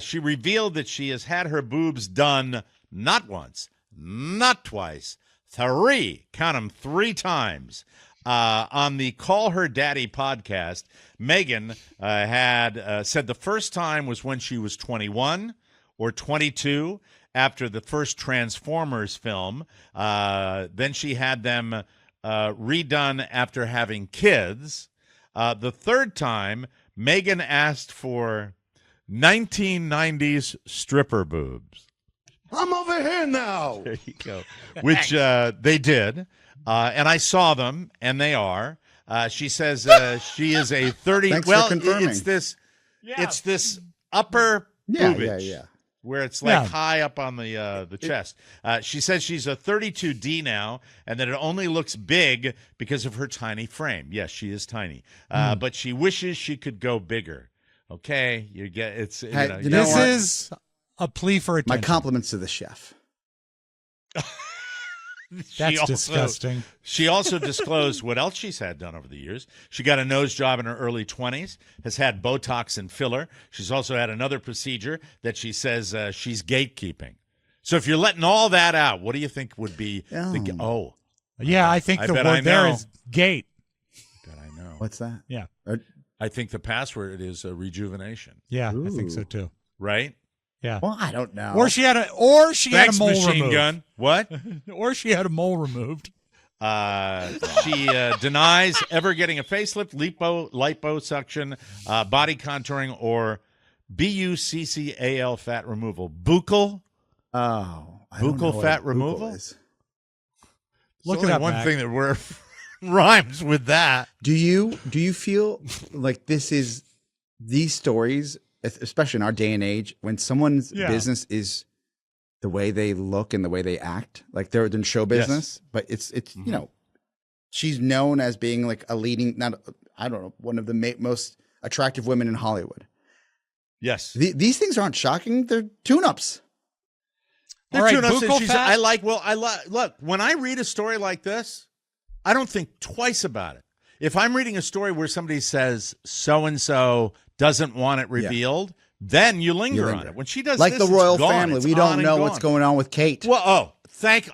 She revealed that she has had her boobs done not once, not twice, count them, 3 times. On the Call Her Daddy podcast, Megan had said the first time was when she was 21 or 22 after the first Transformers film. Then she had them redone after having kids. The third time, Meghan asked for 1990s stripper boobs. I'm over here now. There you go. Which they did. And I saw them, and they are. She says she is a 30. Thanks well, for confirming. it's this upper boobage where it's like high up on the chest. She says she's a 32D now, and that it only looks big because of her tiny frame. Yes, she is tiny, but she wishes she could go bigger. Okay, you get it's. This is a plea for attention. My compliments to the chef. That's disgusting. She also disclosed what else she's had done over the years. She got a nose job in her early 20s, has had Botox and filler. She's also had another procedure that she says she's gatekeeping. So if you're letting all that out, what do you think would be the Yeah, I think the word there is gate. I bet I know. What's that? Yeah. I think the password is rejuvenation. Yeah, I think so too. Right? Yeah. Well, I don't know. Or she had a mole machine removed. gun. What? Or she had a mole removed. She denies ever getting a facelift, liposuction, body contouring, or BUCCAL fat removal. Buccal? Oh, I don't know Buccal what fat a buccal removal? is. Look There's it only up, one Mac. thing that rhymes with that. Do you feel like these stories, especially in our day and age, when someone's business is the way they look and the way they act, like they're in show business, but it's she's known as being like a leading, one of the most attractive women in Hollywood. Yes. These things aren't shocking. They're tune-ups. They're All right, tune-ups, and buccal she's- fat? look, when I read a story like this, I don't think twice about it. If I'm reading a story where somebody says so-and-so doesn't want it revealed, then you linger on it. When she does like this, the royal it's gone. family, It's we on don't and know gone. what's going on with Kate. Well,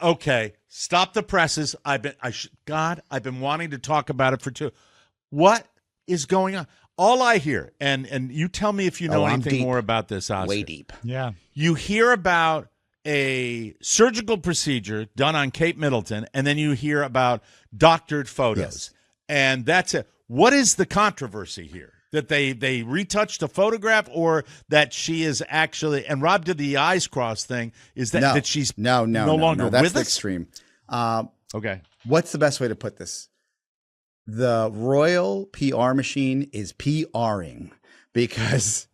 okay. Stop the presses. I've been wanting to talk about it for two. What is going on? All I hear, and you tell me if you know I'm anything deep. more about this, Oscar. Way deep. Yeah. You hear about a surgical procedure done on Kate Middleton, and then you hear about doctored photos. Yes. And that's it. What is the controversy here? That they retouched a photograph, or that she is actually, and Rob did the eyes crossed thing, is that, that she's no longer that's with the us? extreme. Okay. What's the best way to put this? The royal PR machine is PRing because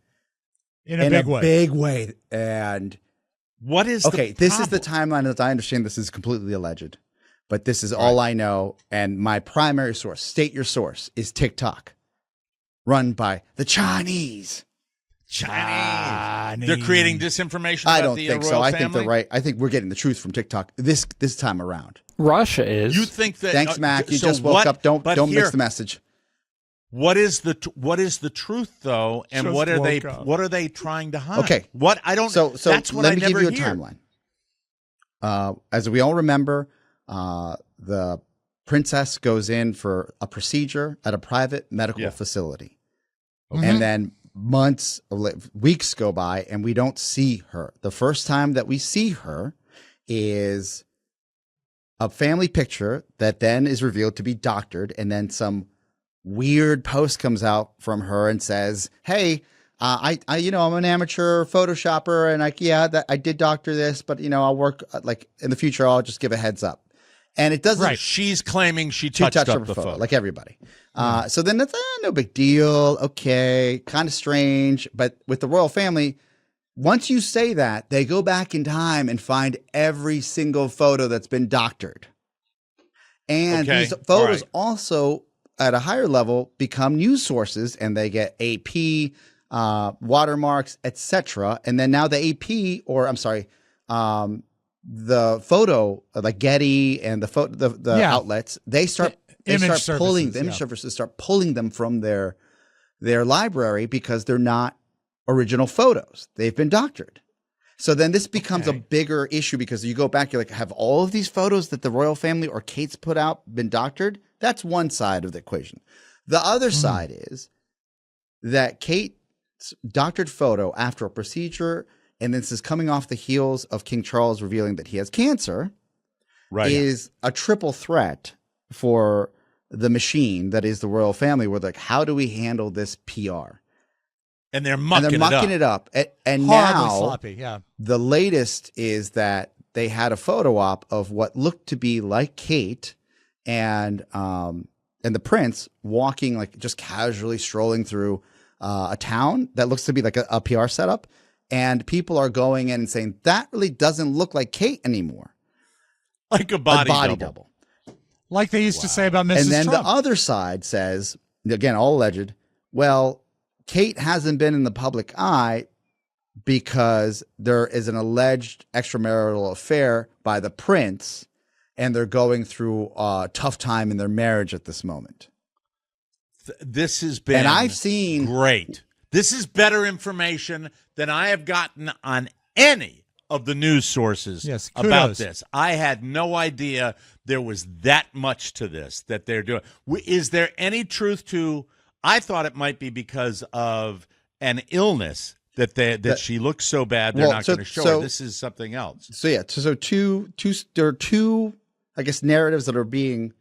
In a big way. And What is this is the timeline as I understand. This is completely alleged, but this is all I know. And my primary source, state your source, is TikTok, run by the Chinese. They're creating disinformation about I don't the think royal so. I family? think they're right. I think we're getting the truth from TikTok this time around. Russia is. You think that? Thanks, Mac. You so just woke what- up. Don't but mix here- the message. What is the truth though, and Just what are woke up. what are they trying to hide? Okay. What I don't. So that's what let I me never give you a hear. timeline. As we all remember, the princess goes in for a procedure at a private medical facility, and then weeks go by, and we don't see her. The first time that we see her is a family picture that then is revealed to be doctored, and then some weird post comes out from her and says, "Hey, I'm an amateur photoshopper, and I did doctor this, but I'll work like in the future. I'll just give a heads up." And it doesn't. Right. She's claiming she She touched touched up up the photo. like everybody. So then it's no big deal. Okay, kind of strange. But with the royal family, once you say that, they go back in time and find every single photo that's been doctored. And Okay, these photos all right. also, at a higher level, become news sources, and they get AP, watermarks, etc. And then now the AP, the photo, like Getty and the outlets, they start pulling the image services start pulling them from their library because they're not original photos. They've been doctored. So then this becomes a bigger issue because you go back, you're like, have all of these photos that the royal family or Kate's put out been doctored? That's one side of the equation. The other side is that Kate's doctored photo after a procedure, and this is coming off the heels of King Charles revealing that he has cancer, is a triple threat for the machine that is the royal family were like, how do we handle this PR? And they're mucking, it up. And Horribly now sloppy. Yeah. the latest is that they had a photo op of what looked to be like Kate and the prince walking, like just casually strolling through a town that looks to be like a PR setup. And people are going in and saying, that really doesn't look like Kate anymore. like a body double. Like they used to say about Mrs. And then Trump. the other side says, again, all alleged, well, Kate hasn't been in the public eye because there is an alleged extramarital affair by the prince, and they're going through a tough time in their marriage at this moment. This has been And I've seen great. This is better information than I have gotten on any of the news sources about kudos. this. I had no idea there was that much to this that they're doing. Is there any truth to? I thought it might be because of an illness that she looks so bad they're not going to show her. This is something else. So yeah, so there are two, I guess, narratives that are being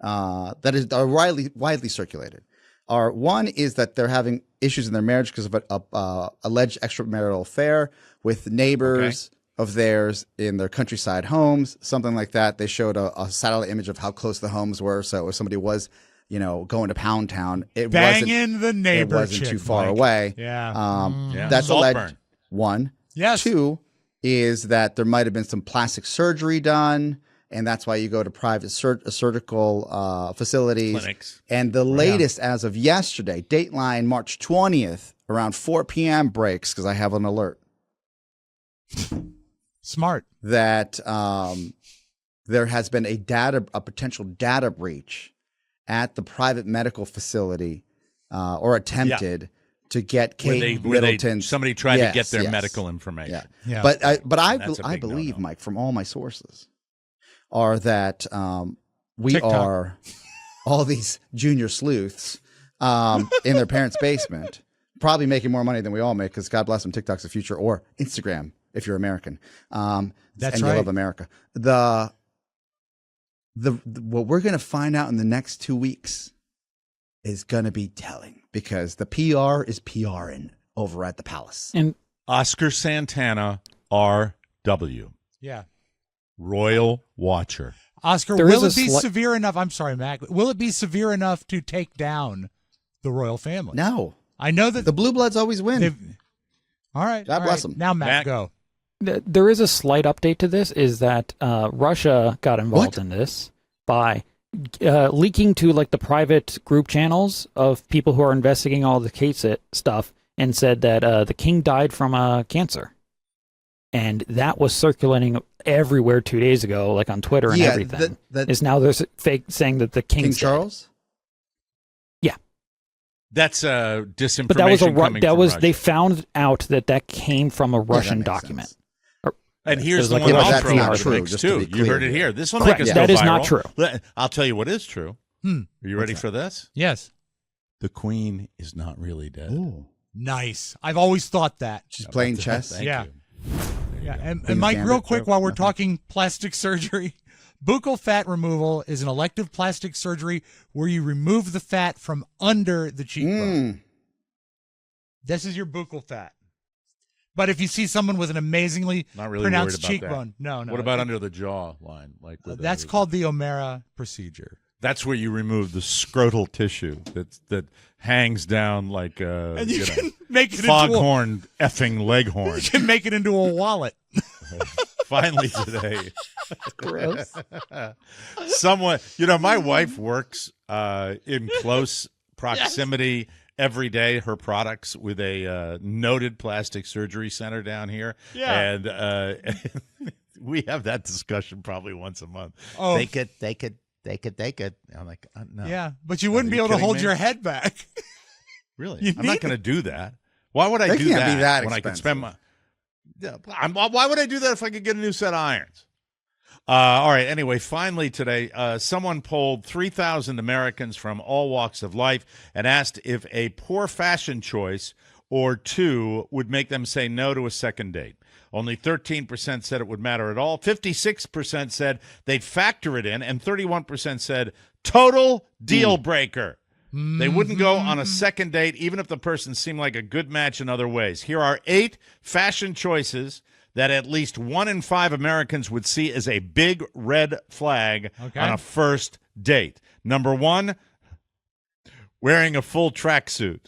that are widely circulated. One is that they're having issues in their marriage because of a alleged extramarital affair with neighbors of theirs in their countryside homes, something like that. They showed a satellite image of how close the homes were. So if somebody was, going to Pound Town, it Banging the neighbor wasn't chick, too far Mike. away. Yeah. That's alleged. Saltburn. One. Yes. Two is that there might have been some plastic surgery done, and that's why you go to private surgical facilities. Clinics. And the latest, as of yesterday, Dateline March 20th, around 4 p.m. breaks, because I have an alert. Smart. That there has been a potential data breach at the private medical facility, or attempted to get Kate Middleton. Somebody tried to get their medical information. Yeah. Yeah. But I That's a big believe, no-no. Mike, from all my sources, are that we TikTok. are all these junior sleuths in their parents' basement, probably making more money than we all make, because God bless them, TikTok's the future, or Instagram if you're American. That's and right. you love America. What we're going to find out in the next 2 weeks is going to be telling, because the PR is PRing over at the palace. And Oscar Santana, R.W. Yeah. Royal Watcher. Oscar, There will is it a be sli- severe enough? I'm sorry, Mac. Will it be severe enough to take down the royal family? No, I know that the Blue Bloods always win. All right. God bless 'em. Now, Mac, Mac. go. there is a slight update to this, is that Russia got involved in this by leaking to like the private group channels of people who are investigating all the case stuff, and said that the king died from cancer. And that was circulating everywhere 2 days ago, like on Twitter and everything. Is now there's fake saying that the King king's dead. Charles? That's disinformation. But that was coming from Russia. they found out that came from a Russian makes document. sense. And here's There's the like one a I'll Russian throw PR out true, the mix just to too. be You clear heard it here. This will Correct. make us go That is viral. not true. I'll tell you what is true. Hmm. Are you ready for this? Yes. The Queen is not really dead. Ooh. Nice. I've always thought that. She's playing chess. Thank Yeah. you. Yeah. And Queen's Mike, Gambit real quick, joke? while we're Nothing. talking plastic surgery, buccal fat removal is an elective plastic surgery where you remove the fat from under the cheekbone. This is your buccal fat. But if you see someone with an amazingly Not really pronounced worried about cheekbone, no. What about under the jaw line? Like That's called the O'Mara procedure. That's where you remove the scrotal tissue that hangs down like And you can make it foghorn effing leghorn. you can make it into a wallet. Finally today. Gross. Someone, my wife works in close proximity every day, her products, with a noted plastic surgery center down here. Yeah. And we have that discussion probably once a month. Oh. They could. I'm like, no. Yeah, but you wouldn't Are be you able to kidding hold me? your head back. Really? You I'm not need going to do that. Why would I They do can't that, be that when I could expensive. spend my... Yeah, why would I do that if I could get a new set of irons? All right. Anyway, finally today, someone polled 3,000 Americans from all walks of life and asked if a poor fashion choice or two would make them say no to a second date. Only 13% said it would matter at all. 56% said they'd factor it in, and 31% said Total deal breaker. They wouldn't go on a second date, even if the person seemed like a good match in other ways. Here are 8 fashion choices that at least 1 in 5 Americans would see as a big red flag on a first date. Number 1, wearing a full tracksuit.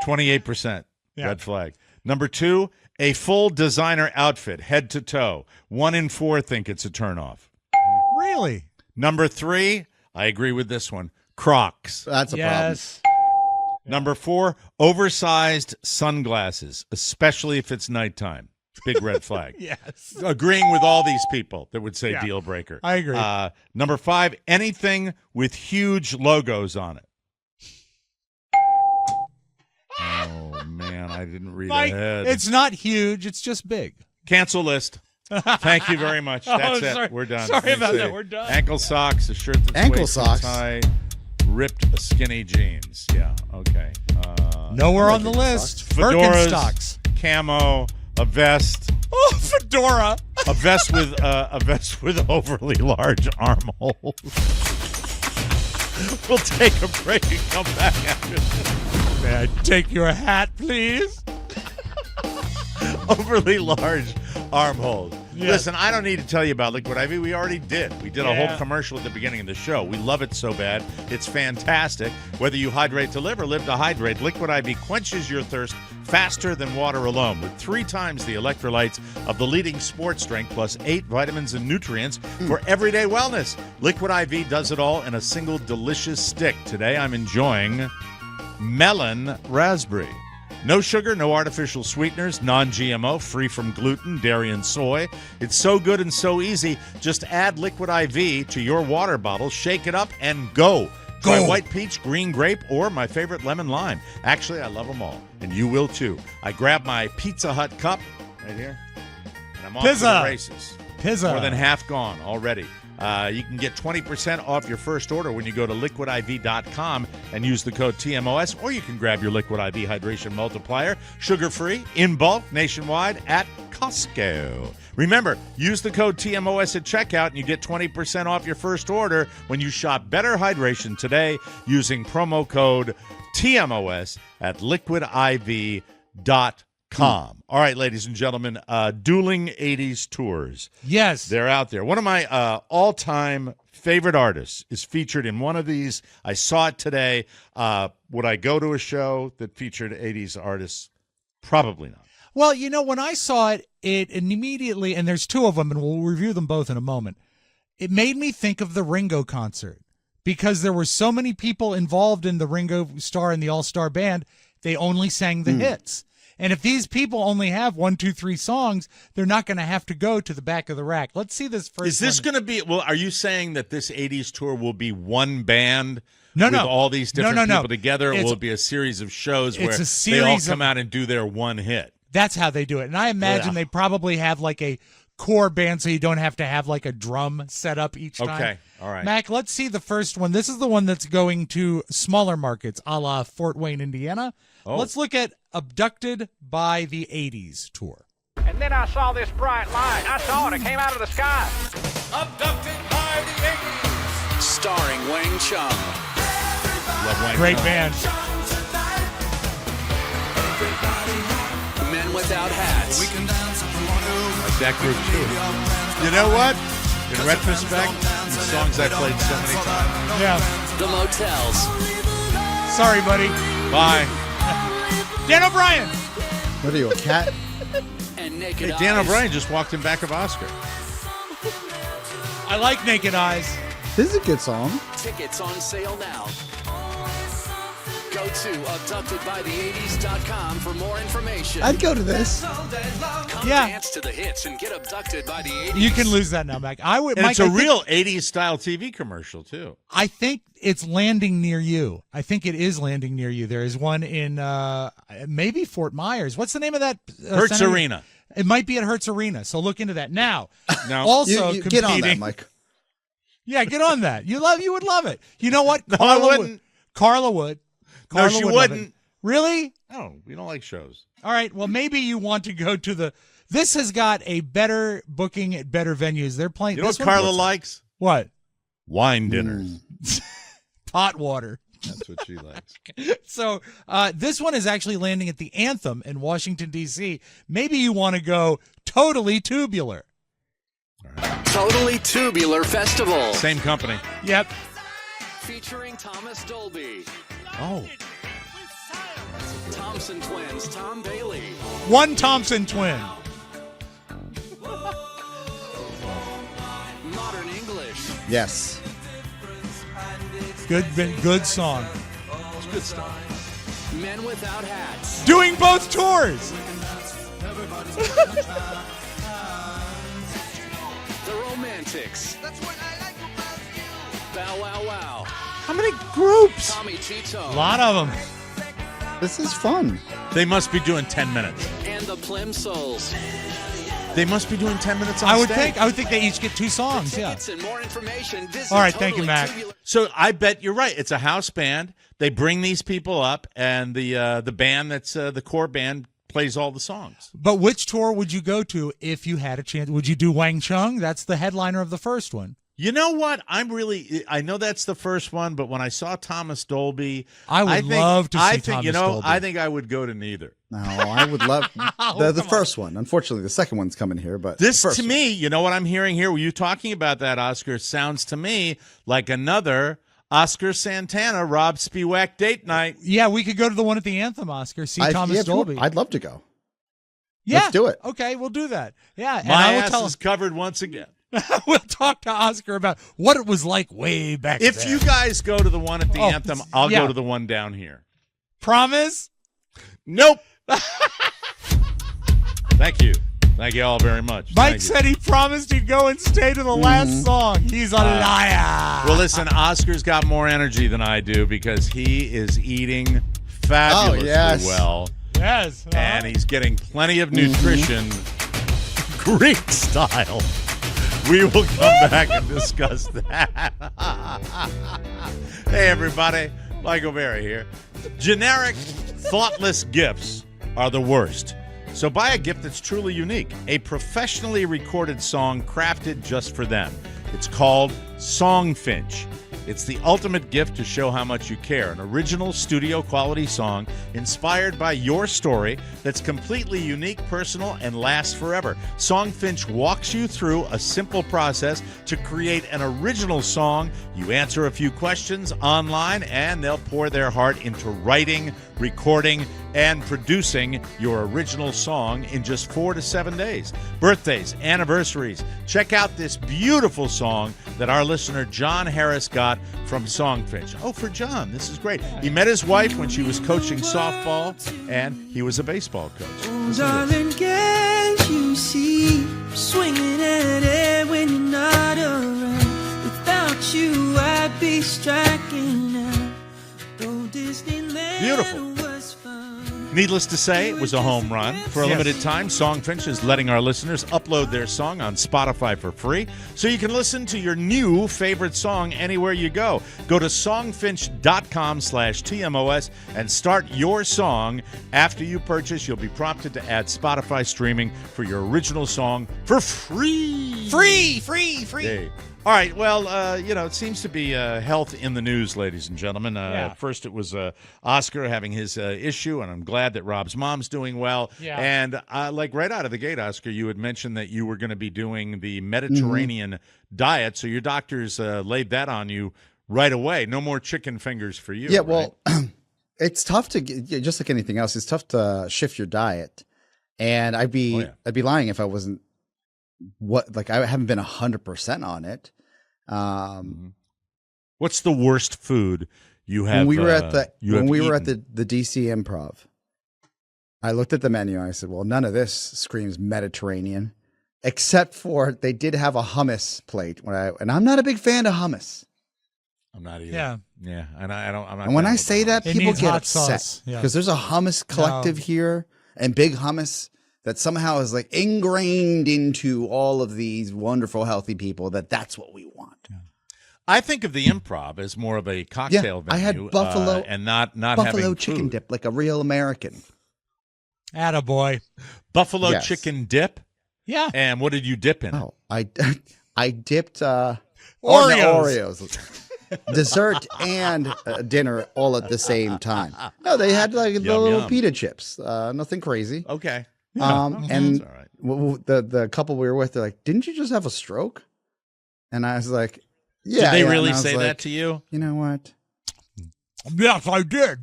28% red flag. Number 2, a full designer outfit, head to toe. 1 in 4 think it's a turnoff. Really? Number 3, I agree with this one, Crocs. That's a problem. Number 4, oversized sunglasses, especially if it's nighttime. Big red flag. Yes. Agreeing with all these people that would say deal breaker. I agree. Number 5, anything with huge logos on it. Oh, man, I didn't read Mike, ahead. it's not huge. It's just big. Cancel list. Thank you very much. That's it. Sorry. We're done. Sorry Let's about see. that. We're done. Ankle socks, a shirt that's Ankle way socks? too tight, ripped skinny jeans. Yeah, okay. Nowhere on the list. Fedoras, Birkenstocks. camo, a vest. Oh, fedora. A vest with overly large armholes. We'll take a break and come back after this. May I take your hat, please? Overly large armholes. Yes. Listen, I don't need to tell you about Liquid IV. We already did. We did a Yeah. whole commercial at the beginning of the show. We love it so bad. It's fantastic. Whether you hydrate to live or live to hydrate, Liquid IV quenches your thirst faster than water alone with 3 times the electrolytes of the leading sports drink plus 8 vitamins and nutrients for everyday wellness. Liquid IV does it all in a single delicious stick. Today I'm enjoying melon raspberry. No sugar, no artificial sweeteners, non-GMO, free from gluten, dairy, and soy. It's so good and so easy. Just add Liquid IV to your water bottle, shake it up, and go. Try white peach, green grape, or my favorite lemon lime. Actually, I love them all, and you will too. I grab my Pizza Hut cup right here, and I'm off to the races. Pizza. More than half gone already. You can get 20% off your first order when you go to liquidiv.com and use the code TMOS, or you can grab your Liquid IV Hydration Multiplier, sugar-free, in bulk, nationwide at Costco. Remember, use the code TMOS at checkout and you get 20% off your first order when you shop Better Hydration today using promo code TMOS at liquidiv.com. All right, ladies and gentlemen, dueling 80s tours. Yes. They're out there. One of my all-time favorite artists is featured in one of these. I saw it today. Would I go to a show that featured 80s artists? Probably not. Well, you know, when I saw it, it immediately, and there's 2 of them, and we'll review them both in a moment, it made me think of the Ringo concert because there were so many people involved in the Ringo Starr and the All-Star Band, they only sang the hits. And if these people only have 1, 2, 3 songs, they're not going to have to go to the back of the rack. Let's see this first. Is this going to be? Well, are you saying that this '80s tour will be one band? No, with no. all these different No. people together, or will it be a series of shows where they all come out and do their one hit? That's how they do it. And I imagine they probably have like a core band so you don't have to have like a drum set up each time. Okay, all right. Mac, let's see the first one. This is the one that's going to smaller markets, a la Fort Wayne, Indiana. Oh. Let's look at Abducted by the 80s tour. And then I saw this bright light. I saw it. It came out of the sky. Abducted by the 80s. Starring Wayne Chung. Love Wayne Great Chung. band. Men Without Hats. Like that group too. You know what? In retrospect, these songs I played so many times. Yeah. The Motels. Sorry, buddy. Bye. Dan O'Brien. What are you, a cat? And Naked Hey, Dan Eyes. O'Brien just walked in back of Oscar. I like Naked Eyes. This is a good song. Tickets on sale now. Go to abductedbythe80s.com for more information. I'd go to this. Come Yeah. dance to the hits and get abducted by the 80s. You can lose that now, Mac. I would. And Mike, it's a I think- real 80s style TV commercial too. I think it's landing near you. I think it is landing near you. There is one in maybe Fort Myers. What's the name of that? Hertz center? Arena. It might be at Hertz Arena. So look into that. Now, Now, also You competing. get on that, Mike. Yeah, get on that. You would love it. You know what? No, I wouldn't. Carla would. No, Carla she would love wouldn't. it. Really? No, we don't like shows. All right. Well, maybe you want to go to the. This has got a better booking at better venues. They're playing. You know this what one- Carla likes? What? wine dinners. Pot water. That's what she likes. So this one is actually landing at the Anthem in Washington, D.C. Maybe you want to go totally tubular. Totally Tubular Festival. Same company. Yep. Featuring Thomas Dolby. Oh. Thompson twins, Tom Bailey. One Thompson twin. Modern English. Yes. Good song. It's good stuff. Men Without Hats. Doing both tours. The Romantics. Bow Wow Wow. How many groups? Tommy Tito. A lot of them. This is fun. They must be doing 10 minutes. And the Plimsolls. They must be doing 10 minutes on I would stage. think they each get 2 songs. Yeah. Tickets and more information, visit All right, thank you, Totally Mac. Tubular. So I bet you're right. It's a house band. They bring these people up, and the band that's the core band plays all the songs. But which tour would you go to if you had a chance? Would you do Wang Chung? That's the headliner of the first one. You know what? I know that's the first one, but when I saw Thomas Dolby, I would love to see Thomas Dolby. I think I would go to neither. No, I would love the first one. Unfortunately, the second one's coming here. But This, the first to me, you know what I'm hearing here? Were you talking about that, Oscar? Sounds to me like another Oscar Santana, Rob Spiewak date night. Yeah, we could go to the one at the Anthem, Oscar. See one. Thomas Dolby. I'd love to go. Yeah, let's do it. Okay, we'll do that. Yeah, and My I will ass tell is covered once again. we'll talk to Oscar about what it was like way back If then. you guys go to the one at the Oh, Anthem, I'll yeah. go to the one down here. Promise? Nope. Thank you. Thank you all very much. Mike Thank you. said he promised he'd go and stay to the last song. He's a liar. Well, listen, Oscar's got more energy than I do because he is eating fabulously well. Yes. And he's getting plenty of nutrition, Greek style. We will come back and discuss that. Hey, everybody. Michael Berry here. Generic, thoughtless gifts are the worst. So buy a gift that's truly unique, a professionally recorded song crafted just for them. It's called Songfinch. It's the ultimate gift to show how much you care. An original studio quality song inspired by your story that's completely unique, personal, and lasts forever. Songfinch walks you through a simple process to create an original song. You answer a few questions online, and they'll pour their heart into writing, recording, and producing your original song in just 4 to 7 days. Birthdays, anniversaries. Check out this beautiful song that our listener John Harris got from Songfinch. Oh, for John, this is great. He met his wife when she was coaching softball, and he was a baseball coach. Listen to this. Can't you see swinging at it when you're not around? Without you, I'd be striking out. Though Disneyland Beautiful. was fun. Needless to say, it was a home run. For a Yes. limited time, Songfinch is letting our listeners upload their song on Spotify for free, so you can listen to your new favorite song anywhere you go. Go to songfinch.com/TMOS and start your song. After you purchase, you'll be prompted to add Spotify streaming for your original song for free. Free. Yay. All right, well, it seems to be health in the news, ladies and gentlemen. Yeah. First, it was Oscar having his issue, and I'm glad that Rob's mom's doing well. Yeah. And like right out of the gate, Oscar, you had mentioned that you were going to be doing the Mediterranean diet, so your doctors laid that on you right away. No more chicken fingers for you. Yeah, right? well, it's tough to just like anything else. It's tough to shift your diet, and I'd be lying if I wasn't. I haven't been 100% on it. What's the worst food you have? When we were at the eaten? DC Improv, I looked at the menu and I said, "Well, none of this screams Mediterranean, except for they did have a hummus plate." And I'm not a big fan of hummus. I'm not either. Yeah. Yeah, and I'm not. And when down I with say the that, It people needs get hot upset sauce. Yeah. because there's a hummus collective here and Big Hummus that somehow is like ingrained into all of these wonderful, healthy people that's what we want. I think of the Improv as more of a cocktail venue. I had buffalo and not buffalo having chicken food. dip, like a real American. Attaboy. Buffalo Yes. chicken dip. Yeah. And what did you dip in? Oh, I dipped Or the Oreos. Oreos. Dessert and dinner all at the same time. No, they had like the little yum. pita chips. Nothing crazy. Okay. And That's all right. the couple we were with, they're like, "Didn't you just have a stroke?" And I was like, "Yeah." Did they yeah. really And I was say like, that to you? You know what? Yes, I did.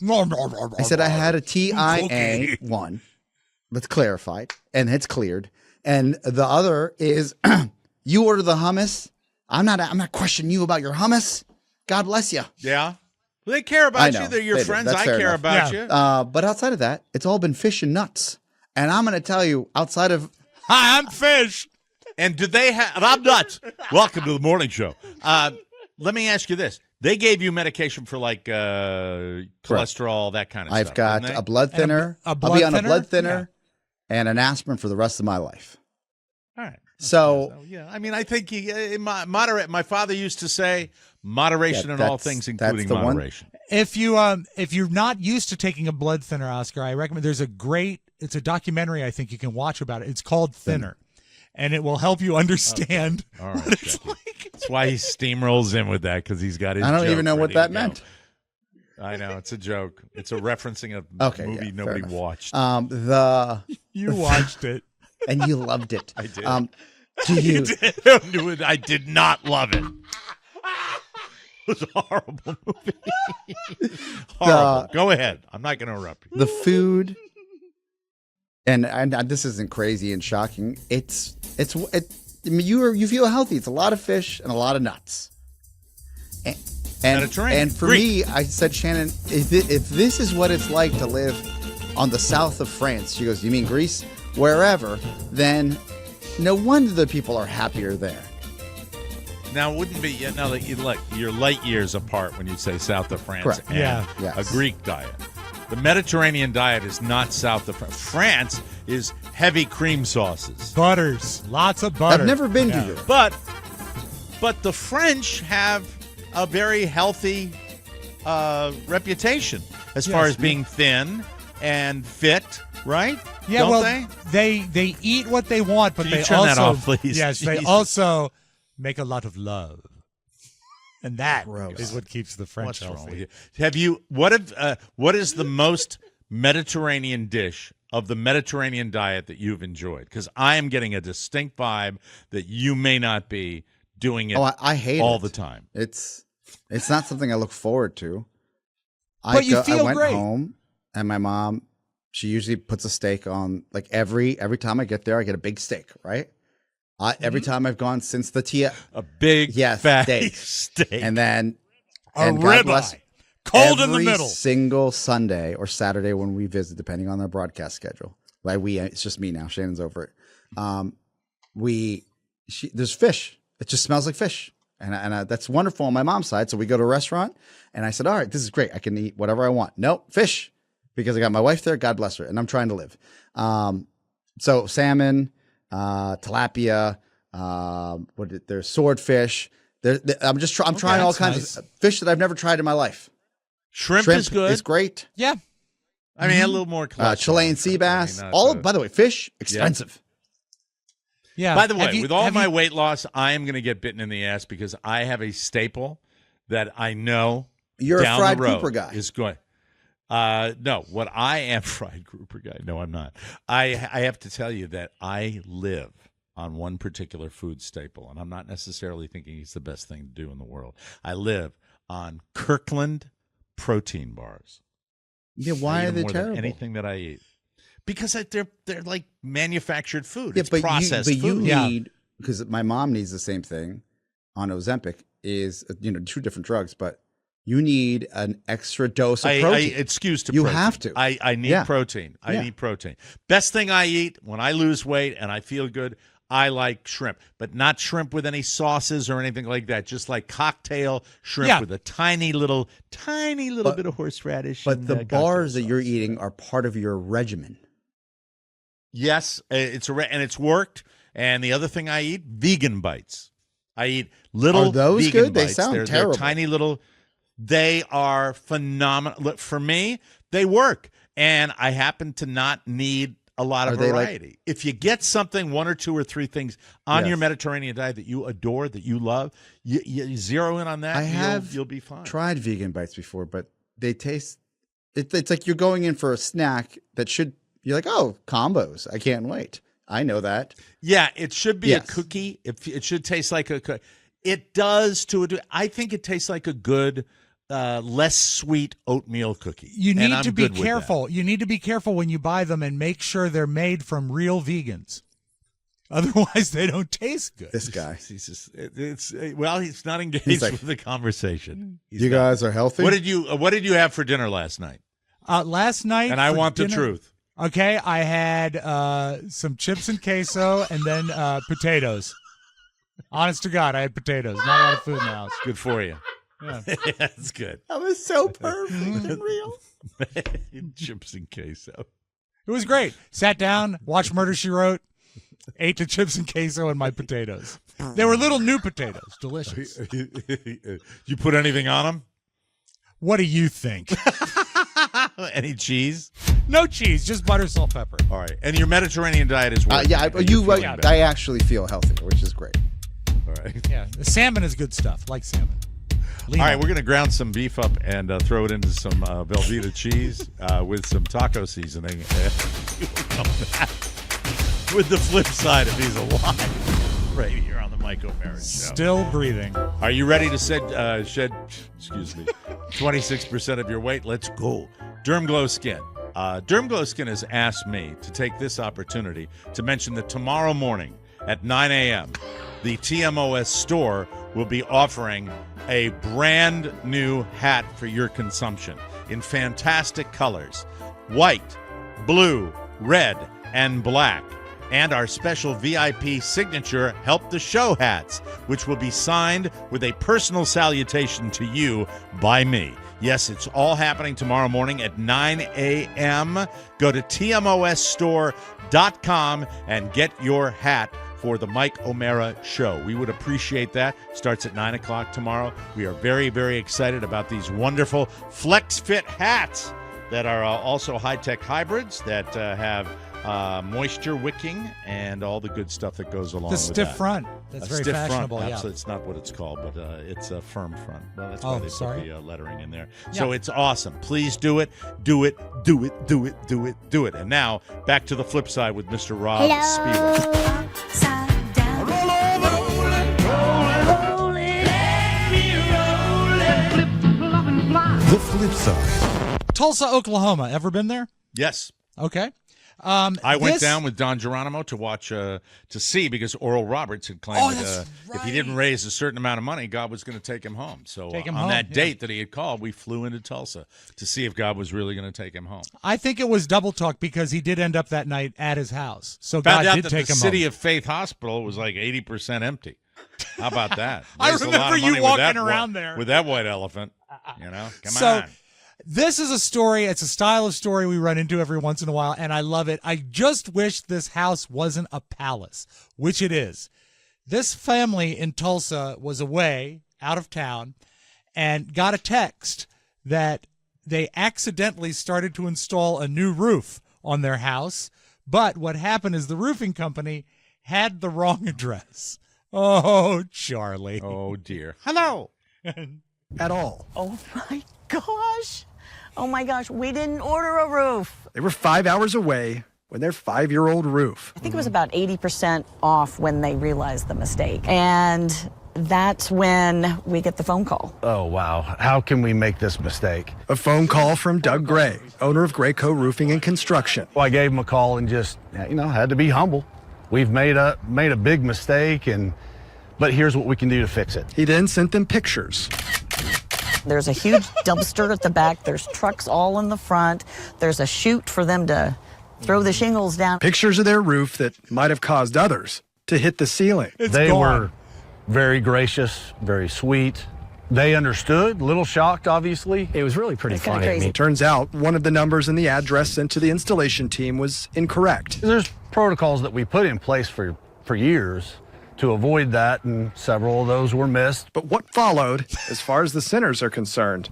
I said I had a TIA one. Let's clarify, and it's cleared. And the other is, you order the hummus. I'm not questioning you about your hummus. God bless you. Yeah. Well, they care about I know, you. They're your they do. friends. That's I fair care enough. about Yeah. you. But outside of that, it's all been fish and nuts. And I'm going to tell you, outside of Hi, I'm Fish. And did they have? I'm nuts. Welcome to the morning show. Let me ask you this: they gave you medication for like cholesterol, that kind of I've stuff. got didn't they? a blood thinner. a blood I'll be on a thinner? blood thinner and an aspirin for the rest of my life. All right. So Yeah, I mean, I think moderate. My father used to say, moderation in all things, including the one. moderation. If you're not used to taking a blood thinner, Oscar, I recommend it's a documentary I think you can watch about it. It's called Thinner. And it will help you understand All right, what it's Jackie. like. That's why he steamrolls in with that, because he's got his I don't joke even know what ready that to go. meant. I know, it's a joke. It's a referencing a movie fair nobody enough. watched. You watched it. And you loved it. I did. Do you? I did not love it. It was a horrible movie. Horrible. Go ahead. I'm not going to interrupt you. The food, and this isn't crazy and shocking. I mean, you feel healthy. It's a lot of fish and a lot of nuts. Mediterranean. And for Greek. me, I said, Shannon, if this is what it's like to live on the south of France, she goes, you mean Greece? Wherever, then no wonder the people are happier there. Now, it wouldn't be, now that you look, you're light years apart when you say south of France Correct. and Yes. a Greek diet. The Mediterranean diet is not south of France. France is heavy cream sauces. Butters. Lots of butter. I've never been to Europe. But the French have a very healthy reputation as far as being thin and fit, right? Yeah, Don't they eat what they want, but Can you they turn also that off, please? Yes, they Jesus. also make a lot of love, and that Gross. is what keeps the French What's healthy. wrong with you? Have you? What is the most Mediterranean dish of the Mediterranean diet that you've enjoyed? Because I am getting a distinct vibe that you may not be doing it. I hate all it. the time. It's not something I look forward to. But you feel I went great. home, and my mom, she usually puts a steak on. Like every time I get there, I get a big steak, right? Every time I've gone since the Tia, A big yes, steak. and then A and God ribeye, bless cold in the every middle. single Sunday or Saturday when we visit, depending on their broadcast schedule. Like it's just me now. Shannon's over it. There's fish. It just smells like fish, and that's wonderful on my mom's side. So we go to a restaurant, and I said, "All right, this is great. I can eat whatever I want." Nope, fish, because I got my wife there. God bless her, and I'm trying to live. So salmon, tilapia, there's swordfish. I'm trying all kinds of fish that I've never tried in my life. Shrimp is good. It's great. Yeah, I mean, a little more cholesterol. Chilean sea bass. Not, By the way, fish expensive. yeah. By the Have way, you- with all have my you- weight loss, I am going to get bitten in the ass because I have a staple that I know You're a down fried the road grouper guy. is going. No, what I am fried grouper guy. No, I'm not. I have to tell you that I live on one particular food staple, and I'm not necessarily thinking it's the best thing to do in the world. I live on Kirkland protein bars. Yeah, I why eat are them they more than terrible? anything that I eat. Because they're like manufactured food. Yeah, It's but processed you food. need, because my mom needs the same thing on Ozempic, is two different drugs, but you need an extra dose of protein. Excuse to You protein. have to. I need Yeah. protein. I Yeah. need protein. Best thing I eat when I lose weight and I feel good, I like shrimp, but not shrimp with any sauces or anything like that. Just like cocktail shrimp Yeah. with a tiny little bit of horseradish. But and, the cocktail bars that you're sauce. eating are part of your regimen. Yes, and it's worked. And the other thing I eat, vegan bites. I eat little Are those vegan good? They bites. sound They're terrible. tiny little. They are phenomenal. Look, for me, they work. And I happen to not need a lot of Are they variety. If you get something, 1 or 2 or 3 things on your Yes. Mediterranean diet that you adore, that you love, you zero in on that, you'll be fine. Tried vegan bites before, but they taste. It's like you're going in for a snack that should. You're like, oh, combos. I can't wait. I know that. Yeah, it should be Yes. a cookie. It should taste like a cookie. It does to a. I think it tastes like a good, less sweet oatmeal cookie. You And need I'm to be good with that. careful. You need to be careful when you buy them and make sure they're made from real vegans. Otherwise, they don't taste good. This guy. He's not engaged He's like, with the conversation. He's You not. guys are healthy. What did you have for dinner last night? Last night, And I for want the dinner- truth. Okay, I had some chips and queso and then potatoes. Honest to God, I had potatoes. Not a lot of food in the house. Good for you. Yeah. That's good. That was so perfect and real. Chips and queso. It was great. Sat down, watched Murder, She Wrote, ate the chips and queso and my potatoes. They were little new potatoes. Delicious. You put anything on them? What do you think? Any cheese? No cheese, just butter, salt, pepper. All right. And your Mediterranean diet is working. Yeah, and you're feeling better. I actually feel healthier, which is great. All right. Yeah, the salmon is good stuff. Like salmon. All right, we're going to ground some beef up and throw it into some Velveeta cheese with some taco seasoning. With the flip side if he's alive. Right here on the Mike O'Mara Show. Still breathing. Are you ready to shed 26% of your weight? Let's go. Dermglow Skin. Dermglow Skin has asked me to take this opportunity to mention that tomorrow morning at 9 a.m., the TMOS store will be offering a brand new hat for your consumption in fantastic colors: white, blue, red, and black. And our special VIP signature Help the Show hats, which will be signed with a personal salutation to you by me. Yes, it's all happening tomorrow morning at 9 a.m. Go to tmosstore.com and get your hat for the Mike O'Mara Show. We would appreciate that. Starts at 9 o'clock tomorrow. We are very, very excited about these wonderful Flex Fit hats that are also high-tech hybrids that have moisture wicking and all the good stuff that goes along The with stiff that. front. That's very stiff fashionable. front. Yeah. Absolutely. It's not what it's called, but it's a firm front. Well, that's why Oh, they sorry. put the lettering in there. So it's awesome. Please do it. Do it. Do it. Do it. Do it. Do it. And now back to the flip side with Mr. Rob Spiewak. Hello. Upside down. The flip side. Tulsa, Oklahoma. Ever been there? Yes. Okay. I went This- down with Don Geronimo to watch, to see, because Oral Roberts had claimed that if he didn't raise a certain amount of money, God was going to take him home. So Take him on home, that yeah. date that he had called, we flew into Tulsa to see if God was really going to take him home. I think it was double talk because he did end up that night at his house. So Found God out did that take the him City home. of Faith Hospital was like 80% empty. How about that? I Raised a lot of remember you money with walking that around there. with that white elephant. You know, come So, on. This is a story. It's a style of story we run into every once in a while, and I love it. I just wish this house wasn't a palace, which it is. This family in Tulsa was away, out of town, and got a text that they accidentally started to install a new roof on their house. But what happened is the roofing company had the wrong address. Oh, Charlie. Oh, dear. Hello. At all. Oh my gosh. Oh my gosh, we didn't order a roof. They were 5 hours away with their 5-year-old roof. I think it was about 80% off when they realized the mistake. And that's when we get the phone call. Oh, wow. How can we make this mistake? A phone call from Doug Gray, owner of Grayco Roofing and Construction. Well, I gave him a call and just, had to be humble. We've made a big mistake, but here's what we can do to fix it. He then sent them pictures. There's a huge dumpster at the back. There's trucks all in the front. There's a chute for them to throw the shingles down. Pictures of their roof that might have caused others to hit the ceiling. They were very gracious, very sweet. They understood, a little shocked, obviously. It was really pretty It's kinda funny. crazy. Turns out one of the numbers in the address sent to the installation team was incorrect. There's protocols that we put in place for years to avoid that, and several of those were missed. But what followed, as far as the sinners are concerned,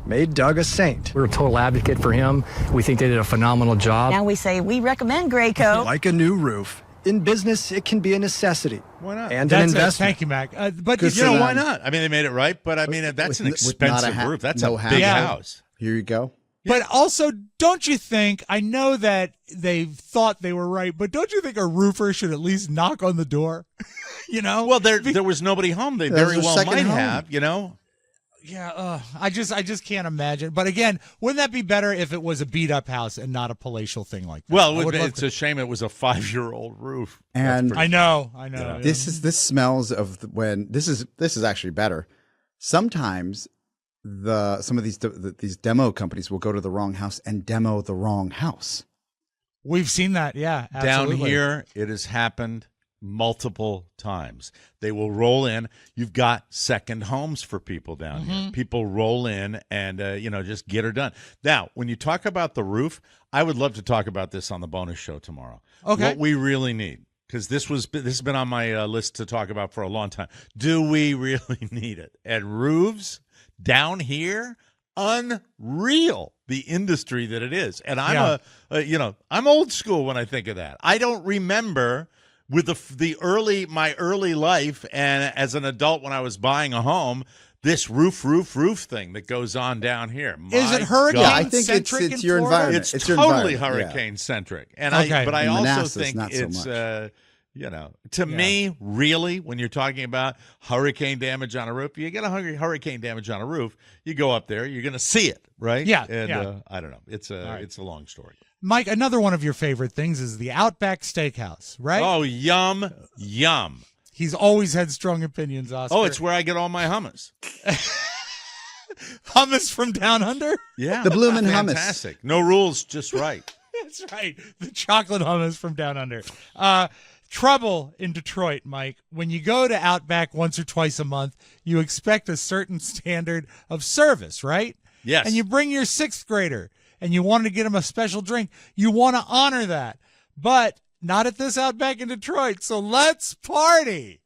made Doug a saint. We're a total advocate for him. We think they did a phenomenal job. Now we say we recommend Graco. Like a new roof. In business, it can be a necessity. Why not? And That's an it. investment. Thank you, Mac. But You know, why not? I mean, they made it right, but I mean, that's an expensive roof. That's a big house. Here you go. But also, don't you think, I know that they thought they were right, but don't you think a roofer should at least knock on the door? You know? Well, there was nobody home. They There's very a well second might home. have, you know? Yeah, I just can't imagine. But again, wouldn't that be better if it was a beat up house and not a palatial thing like that? Well, it's a shame it was a 5-year-old roof. And I know. Yeah. This smells of when this is actually better. Sometimes some of these demo companies will go to the wrong house and demo the wrong house. We've seen that, yeah. Absolutely. Down here, it has happened multiple times. They will roll in. You've got second homes for people down here. People roll in and just get her done. Now, when you talk about the roof, I would love to talk about this on the bonus show tomorrow. Okay. What we really need, because this has been on my list to talk about for a long time. Do we really need it? And roofs down here, unreal, the industry that it is. And I'm I'm old school when I think of that. I don't remember with my early life and as an adult when I was buying a home, this roof thing that goes on down here. Is it hurricane I think centric it's in your Florida? environment. It's your totally environment, hurricane centric. And Okay. I In also Manassas, think not so it's much. me, really, when you're talking about hurricane damage on a roof, you get a hurricane damage on a roof, you go up there, you're going to see it, right? Yeah, And yeah. I don't know. It's a long story. Mike, another one of your favorite things is the Outback Steakhouse, right? Oh, yum, yum. He's always had strong opinions, Oscar. Oh, it's where I get all my hummus. Hummus from down under? Yeah. The Bloomin' Hummus. Fantastic. No rules, just right. That's right. The chocolate hummus from down under. Trouble in Detroit, Mike. When you go to Outback once or twice a month, you expect a certain standard of service, right? Yes. And you bring your 6th grader and you want to get him a special drink. You want to honor that. But not at this Outback in Detroit. So let's party.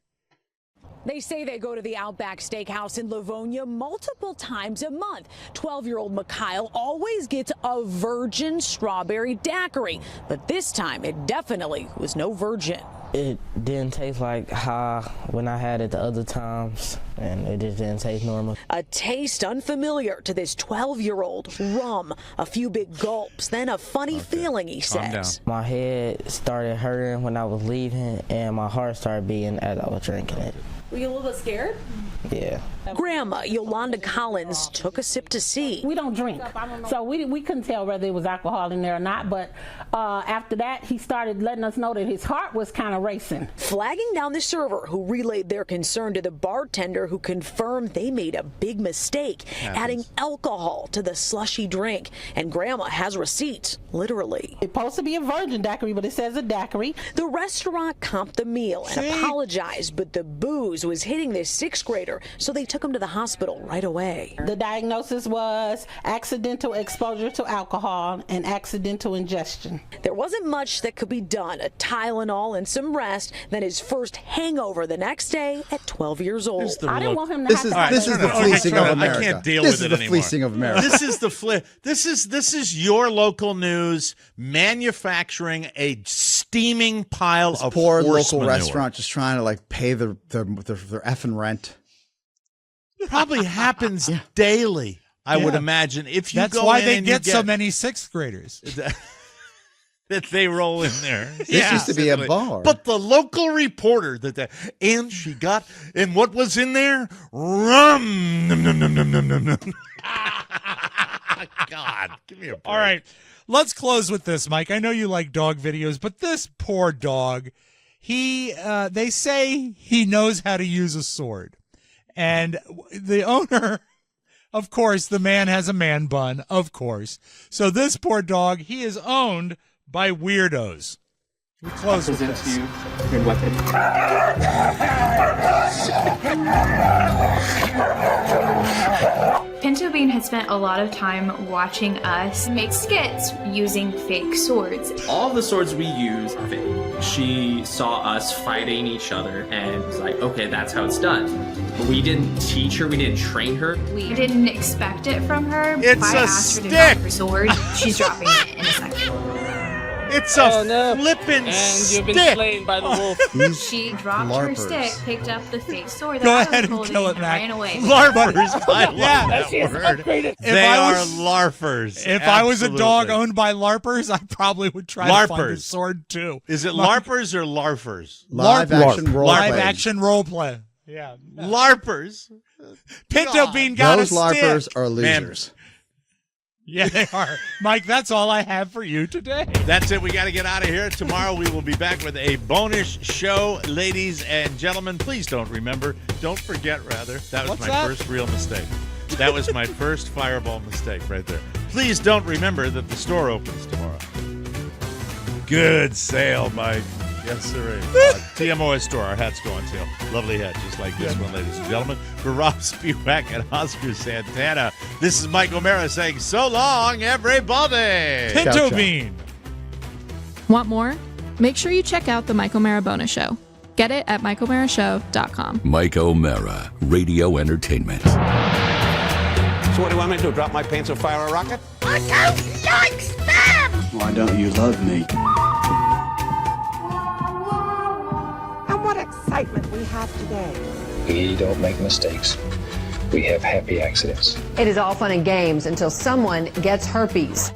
They say they go to the Outback Steakhouse in Livonia multiple times a month. 12-year-old Mikhail always gets a virgin strawberry daiquiri, but this time it definitely was no virgin. It didn't taste like how when I had it the other times, and it just didn't taste normal. A taste unfamiliar to this 12-year-old. Rum, a few big gulps, then a funny feeling, he says. My head started hurting when I was leaving, and my heart started beating as I was drinking it. Were you a little bit scared? Yeah. Grandma Yolanda Collins took a sip to see. We don't drink, so we couldn't tell whether there was alcohol in there or not, but after that, he started letting us know that his heart was kind of racing. Flagging down the server, who relayed their concern to the bartender, who confirmed they made a big mistake, adding alcohol to the slushy drink. And Grandma has receipts, literally. It's supposed to be a virgin daiquiri, but it says a daiquiri. The restaurant comped the meal and apologized, but the booze was hitting this 6th grader, so they took him to the hospital right away. The diagnosis was accidental exposure to alcohol and accidental ingestion. There wasn't much that could be done, a Tylenol and some rest, then his first hangover the next day at 12 years old. I didn't want him to This is the fleecing of America. I can't deal this with is it the anymore. fleecing of America. This is the This is your local news manufacturing a steaming pile of poor horse local manure. restaurant just trying to pay their effing rent. Probably happens daily. I would imagine. If you That's go why in they and get you so many 6th graders. that they roll in there. This used to be a bar. But the local reporter and she got, and what was in there? Rum. Num, num, num, num, num, num, num. God, give me a break. All right, let's close with this, Mike. I know you like dog videos, but this poor dog, they say he knows how to use a sword. And the owner, of course, the man has a man bun, of course. So this poor dog, he is owned by weirdos. We close with this. you your weapon. Pinto Bean had spent a lot of time watching us make skits using fake swords. All the swords we use are fake. She saw us fighting each other and was like, okay, that's how it's done. But we didn't teach her, we didn't train her. We didn't expect it from her. It's if I a asked her to stick! drop her sword, she's dropping it in a second. It's a flippin' And stick. you've been slain by the wolf. She dropped her stick, picked up the fake sword that Go I was ahead and holding, kill it, and Mac. ran away. Larpers. I love Yeah. that She is word. upgraded. They I are was- larpers. If I was a dog Absolutely. owned by LARPers, I probably would try to find a Larpers. sword too. Is it LARPers or LARFers? Live action role Live play. action role play. Yeah. LARPers. Pinto Bean got Those a LARPers stick. are losers. Yeah, they are. Mike, that's all I have for you today. That's it. We got to get out of here. Tomorrow we will be back with a bonus show. Ladies and gentlemen, please don't forget, rather. That was What's my that? first real mistake. That was my first fireball mistake right there. Please don't remember that the store opens tomorrow. Good sale, Mike. Yes, sir. TMOS store. Our hats go on sale. Lovely hat, just like this one, ladies and gentlemen. For Rob Spivak and Oscar Santana, this is Mike O'Mara saying so long, everybody. Pinto Bean. Want more? Make sure you check out the Mike O'Mara Bonus Show. Get it at MikeO'MaraShow.com. Mike O'Mara, Radio Entertainment. So what do you want me to do? Drop my pants and fire a rocket? I don't like spam! Why don't you love me? And what excitement we have today. We don't make mistakes. We have happy accidents. It is all fun and games until someone gets herpes.